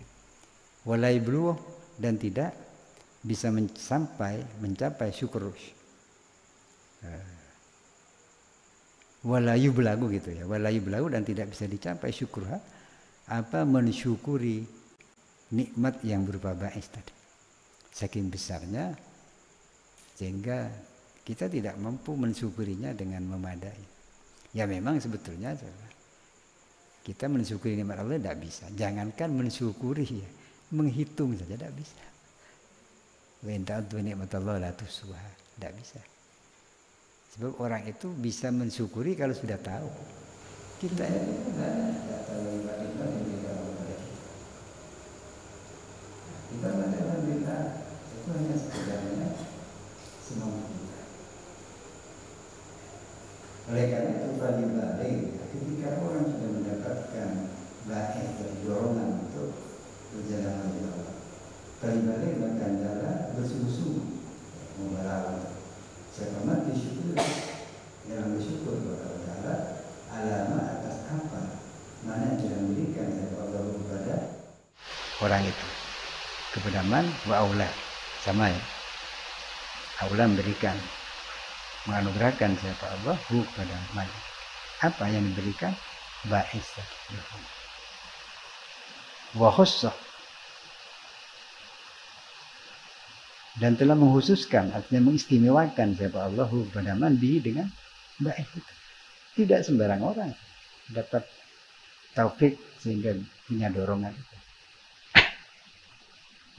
Wala yabluh, dan tidak bisa mencapai syukur. Wala yublagu gitu ya. Wala yublagu, dan tidak bisa dicapai syukur. Apa mensyukuri nikmat yang berupa ba'is tadi. Saking besarnya sehingga kita tidak mampu mensyukurinya dengan memadai. Ya memang sebetulnya kita mensyukuri nikmat Allah tidak bisa. Jangankan mensyukuri ya, menghitung saja tidak bisa. Wa in ta'uddu nikmatallahi la tuhsuha, tidak bisa. Sebab orang itu bisa mensyukuri kalau sudah tahu. Kita ini tidak tahu nikmat yang diberikan kepada kita. Kita alhamdulillah itu hanya sekedarnya semampu kita. Oleh karena itu balik ketika orang sudah mendapatkan baik dari dorongan untuk berjalan dengan Allah, balik maka adalah bersungguh-sungguh membalas. Siapa mati syukur yang bersyukur kepada Allah alama atas apa mana yang sudah memberikan Allah kepada orang itu, kepada man wa aula, sama ya, aula memberikan, menganugerahkan siapa Allah kepada man. Apa yang diberikan? Ba'is wa khussah, dan telah mengkhususkan, artinya mengistimewakan siapa Allah kepada man bihi dengan ba'is itu. Tidak sembarang orang dapat taufik sehingga punya dorongan itu.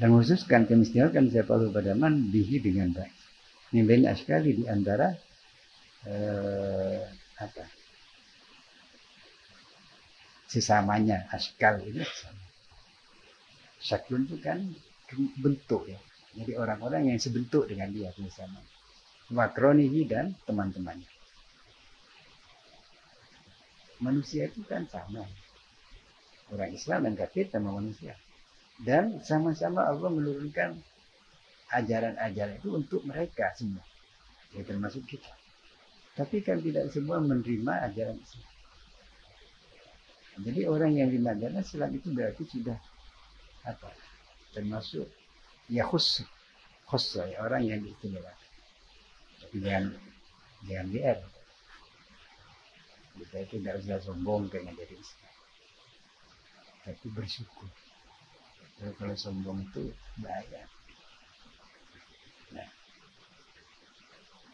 Dan mengkhususkan, mengistimewakan siapa Allah kepada man bihi dengan ba'is. Ini banyak sekali di antara sesamanya askal ini. Syaklun itu kan bentuk ya. Jadi orang-orang yang sebentuk dengan dia bersama. Makronihi dan teman-temannya. Manusia itu kan sama. Orang Islam dan kafir sama manusia. Dan sama-sama Allah menurunkan ajaran-ajaran itu untuk mereka semua. Ya termasuk kita. Tapi kan tidak semua menerima ajaran Islam. Jadi orang yang menerima ajaran Islam itu berarti sudah termasuk ya khusus ya, orang yang diistimewakan. Tapi jangan biar kita tidak usah sombong dengan jadi Islam, tapi bersyukur. Kalau sombong itu bahaya. Nah,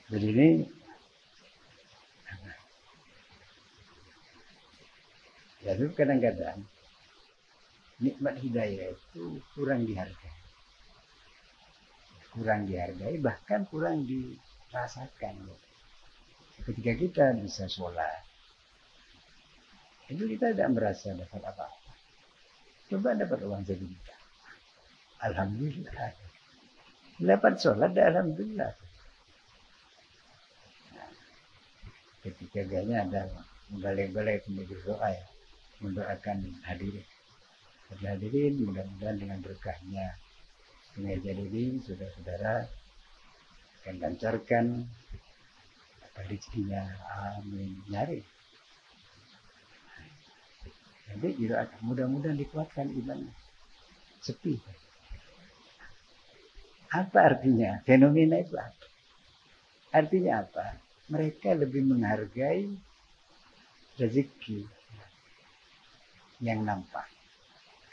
jadi ini ya, kadang-kadang nikmat hidayah itu kurang dihargai. Bahkan kurang dirasakan. Ketika kita bisa sholat, itu kita tidak merasa dapat apa-apa. Coba dapat uang 1 juta, alhamdulillah. Dapat sholat, alhamdulillah. Nah, ketika biasanya ada balai-balai penyebut doa ya, mendoakan hadirin. Hadirin mudah-mudahan dengan berkahnya mengajar diri saudara-saudara akan lancarkan rezekinya, amin. Nyari. Jadi juga mudah-mudahan dikuatkan iman. Sepi. Apa artinya? Fenomena itu apa? Artinya apa? Mereka lebih menghargai rezeki yang nampak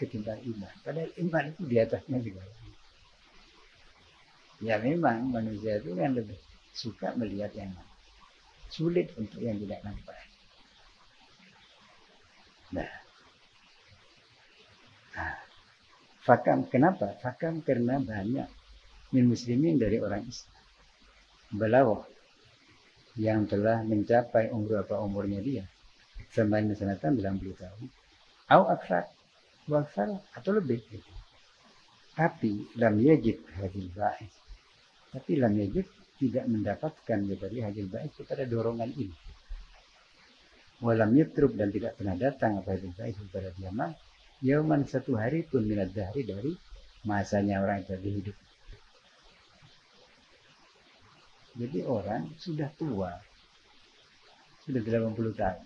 ketimbang iman. Padahal iman itu di atasnya juga. Ya memang manusia itu kan lebih suka melihat yang nampak. Sulit untuk yang tidak nampak. Nah. Fakam, kenapa? Fakam karena banyak muslimin dari orang Islam belawah yang telah mencapai umurnya dia. Sampai sanatan 90 tahun. Au aksar, atau lebih. Tapi lam yajid hadil ba'is. Tapi lam yajid tidak mendapatkan dari hadil ba'is kepada dorongan ini. Walam yatrub, dan tidak pernah datang apa hadil ba'is kepada dia mah. Yauman, 1 hari pun minat dahri dari masanya orang itu hidup. Jadi orang sudah tua, sudah 80 tahun.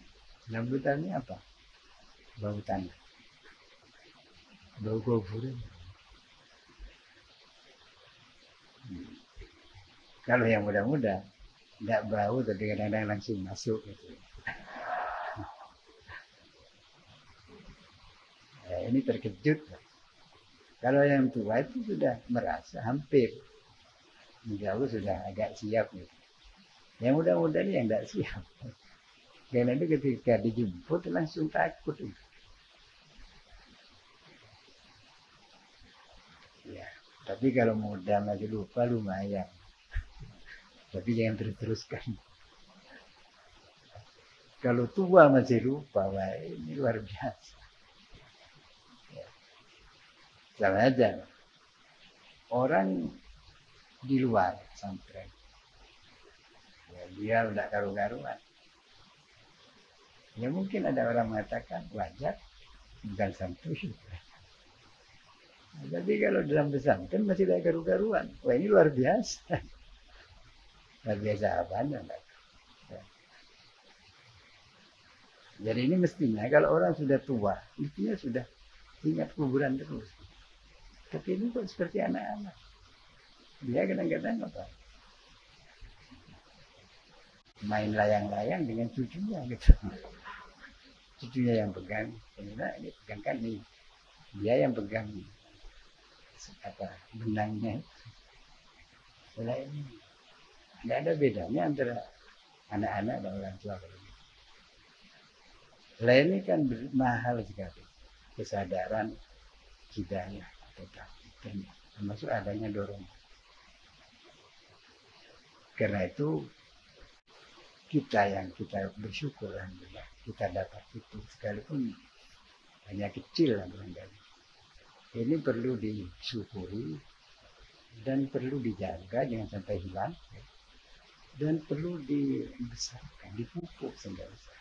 80 tahun ini apa? Bau tanah, bau kuburan. Kalau yang muda-muda tidak bau, tapi kadang-kadang langsung masuk gitu. Ya, ini terkejut. Kalau yang tua itu sudah merasa hampir, insya Allah sudah agak siap gitu. Yang muda-muda ini yang tidak siap. Karena itu ketika dijemput langsung takut. Ya, tapi kalau muda masih lupa lumayan. Tapi jangan terus-teruskan. Kalau tua masih lupa, wah ini luar biasa. Ya. Sama aja. Orang di luar pesantren, ya, dia tidak karu-karuan. Ya mungkin ada orang mengatakan wajar, bukan santuy. Nah, tapi kalau dalam pesantren masih ada karu-karuan. Wah ini luar biasa. Luar biasa apanya? Ya. Jadi ini mestinya kalau orang sudah tua, mestinya sudah ingat kuburan terus. Tapi ini kok seperti anak-anak. Dia kadang-kadang apa? Main layang-layang dengan cucunya gitu. Cucunya yang pegang, ini pegangkan nih. Dia yang pegang apa benangnya. Setelah ini tidak ada bedanya antara anak-anak dan orang tua. Lain ini kan mahal sekali kesadaran hidayah atau takdir, termasuk adanya dorongan. Karena itu kita bersyukur alhamdulillah kita dapat itu sekalipun hanya kecil lah barangkali. Ini perlu disyukuri dan perlu dijaga jangan sampai hilang dan perlu dibesarkan, dipupuk sehingga besar.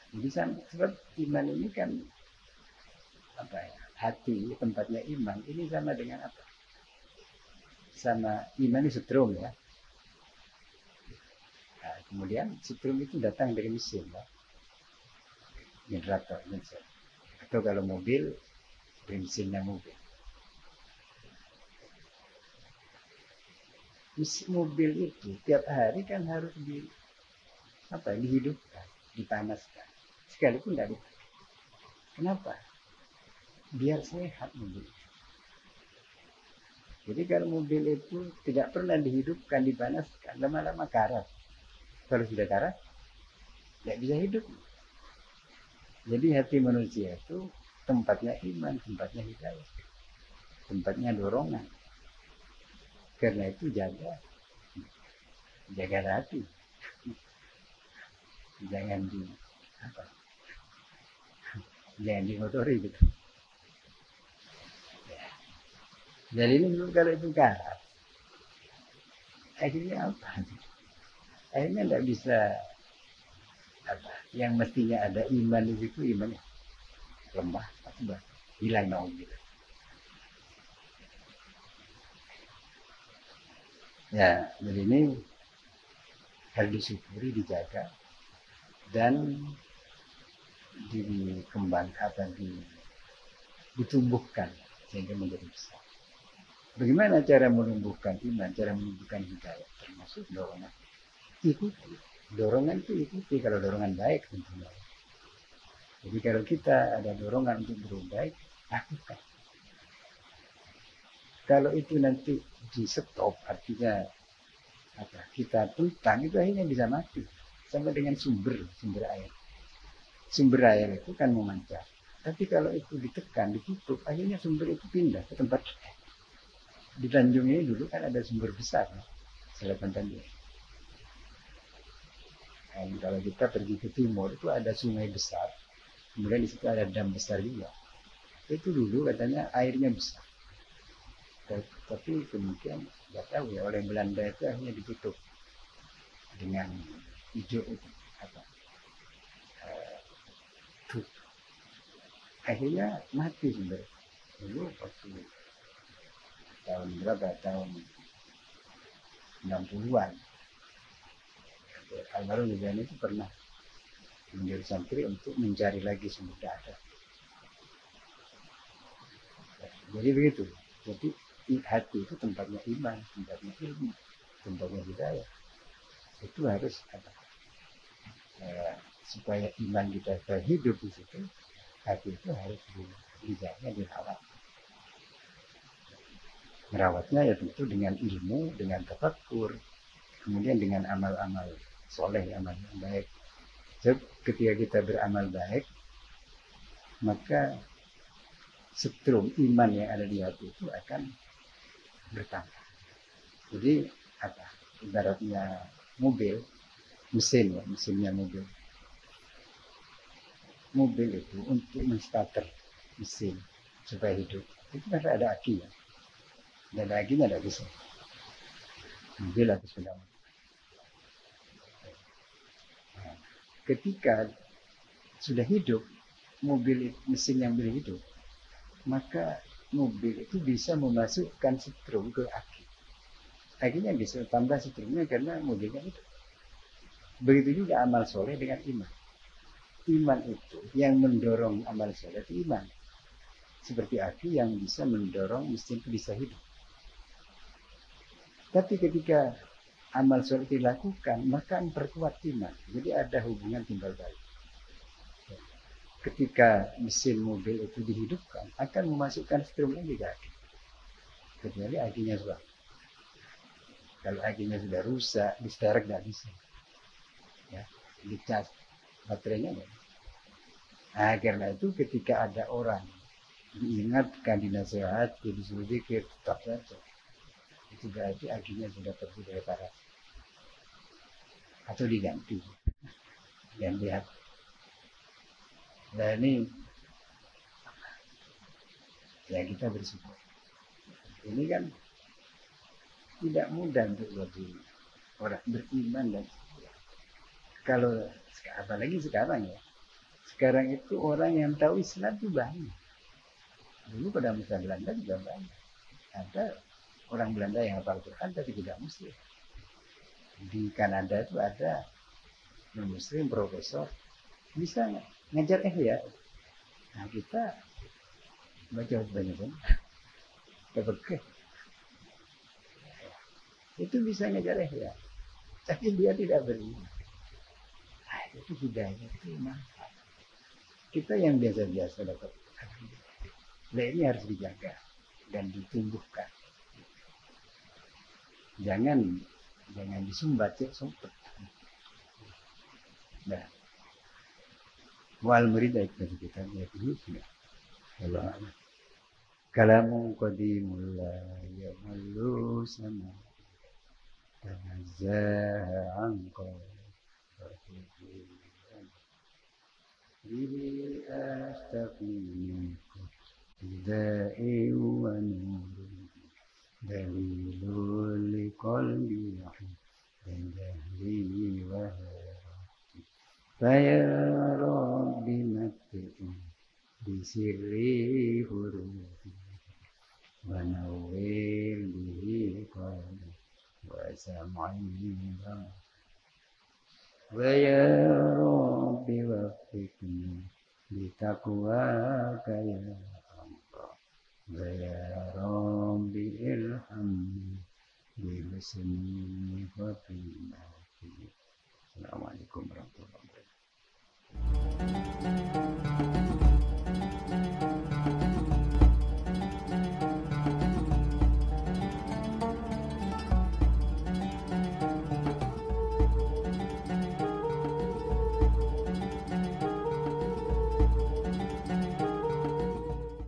Jadi sebab iman ini kan apa ya, hati tempatnya iman ini sama dengan apa? Sama iman ini setrum ya. Nah, kemudian setrum itu datang dari mesin ya. Generator mesin. Atau kalau mobil bensinnya mobil. Mesin mobil itu tiap hari kan harus dihidupkan, dipanaskan. Sekalipun tidak dipakai. Kenapa? Biar sehat mobil. Jadi kalau mobil itu tidak pernah dihidupkan, dipanaskan, lama-lama karat. Kalau sudah karat, tidak bisa hidup. Jadi hati manusia itu tempatnya iman, tempatnya hidayah, tempatnya dorongan. Karena itu jaga hati, jangan dimotori gitu. Jadi ini dulu kalau itu karat, akhirnya apa? Akhirnya tidak bisa apa? Yang mestinya ada iman di situ imannya lemah, akibat hilang naudzubillah. Ya, jadi ini harus disyukuri, dijaga dan dikembangkan dan ditumbuhkan sehingga menjadi besar. Bagaimana cara menumbuhkan iman, cara menumbuhkan hidayah, termasuk dorongan. Ikuti. Dorongan itu ikuti kalau dorongan baik tentunya. Jadi kalau kita ada dorongan untuk berbuat baik, lakukan. Kalau itu nanti di stop, artinya apa? Kita tentang itu akhirnya bisa mati. Sama dengan sumber air. Sumber air itu kan memancar. Tapi kalau itu ditekan, ditutup, akhirnya sumber itu pindah ke tempat lain. Di Tanjung ini dulu kan ada sumber besar, Selatan Tanjung. Dan kalau kita pergi ke timur itu ada sungai besar, kemudian di situ ada dam besar juga. Itu dulu katanya airnya besar. Tapi kemudian nggak tahu ya oleh Belanda itu akhirnya ditutup dengan hijau itu apa? Akhirnya mati sumber. Dulu waktu tahun berapa? Tahun 60-an. Almarhum Yudhani itu pernah menjadi santri untuk mencari lagi sumber daya. Jadi begitu. Jadi hati itu tempatnya iman, tempatnya ilmu, tempatnya hidayah. Itu harus apa? Supaya iman kita hidup di situ, hati itu harus lidahnya dirawat. Merawatnya ya tentu dengan ilmu, dengan tafakkur, kemudian dengan amal-amal soleh, amal yang baik. Jadi ketika kita beramal baik, maka setrum iman yang ada di hati itu akan bertambah. Jadi apa? Ibaratnya mobil, mesin ya, mesinnya mobil. Mobil itu untuk menstarter mesin supaya hidup itu kan ada aki ya. Dan akinya tidak bisa. Mobil atau sepeda motor. Nah, ketika sudah hidup mobil mesin yang berhidup, maka mobil itu bisa memasukkan setrum ke aki. Akinya bisa tambah setrumnya karena mobilnya hidup. Begitu juga amal soleh dengan iman. Iman itu yang mendorong amal soleh itu iman. Seperti aki yang bisa mendorong mesin itu bisa hidup. Tapi ketika amal soleh dilakukan, maka memperkuat iman. Jadi ada hubungan timbal balik. Ketika mesin mobil itu dihidupkan, akan memasukkan strum lagi ke aki. Kecuali akinya sudah. Kalau akinya sudah rusak, disterek tidak bisa. Ya, dicas baterainya enggak. Nah, karena itu ketika ada orang diingatkan, dinasehati, disuruh zikir, tetap saja. Itu berarti akinya sudah pergi dari reparasi atau diganti dan lihat. Nah ini ya kita bersyukur. Ini kan tidak mudah untuk bagi orang beriman dan kalau apalagi sekarang ya. Sekarang itu orang yang tahu Islam itu banyak. Dulu pada masa Belanda juga banyak. Ada orang Belanda yang hafal Quran tapi tidak muslim. Di Kanada itu ada muslim profesor bisa ngajar ya. Nah kita baca banyak-banyak. Kebekeh. Itu bisa ngajar ya. Tapi dia tidak beriman. Nah, itu hidayah itu manfaat. Kita yang biasa-biasa dapat. Nah ini harus dijaga dan ditumbuhkan. Jangan disumbat ya, sumpet. Nah, wal murid bagi kita ya dulu sudah. Kalamu qadimul la yamallu sama tanazzaha anqa bihi astaqimu da'i wa nuru dalilul liqalbi dan jahli wa harati faya rabbi matti'in bisirri hurufi wa nawwir bihi qalbi wa sam'in wa ya rabbi waffiqni bitaqwaka ya ya Rabbi ilhamni bi husni khotimati. Assalamualaikum warahmatullahi wabarakatuh.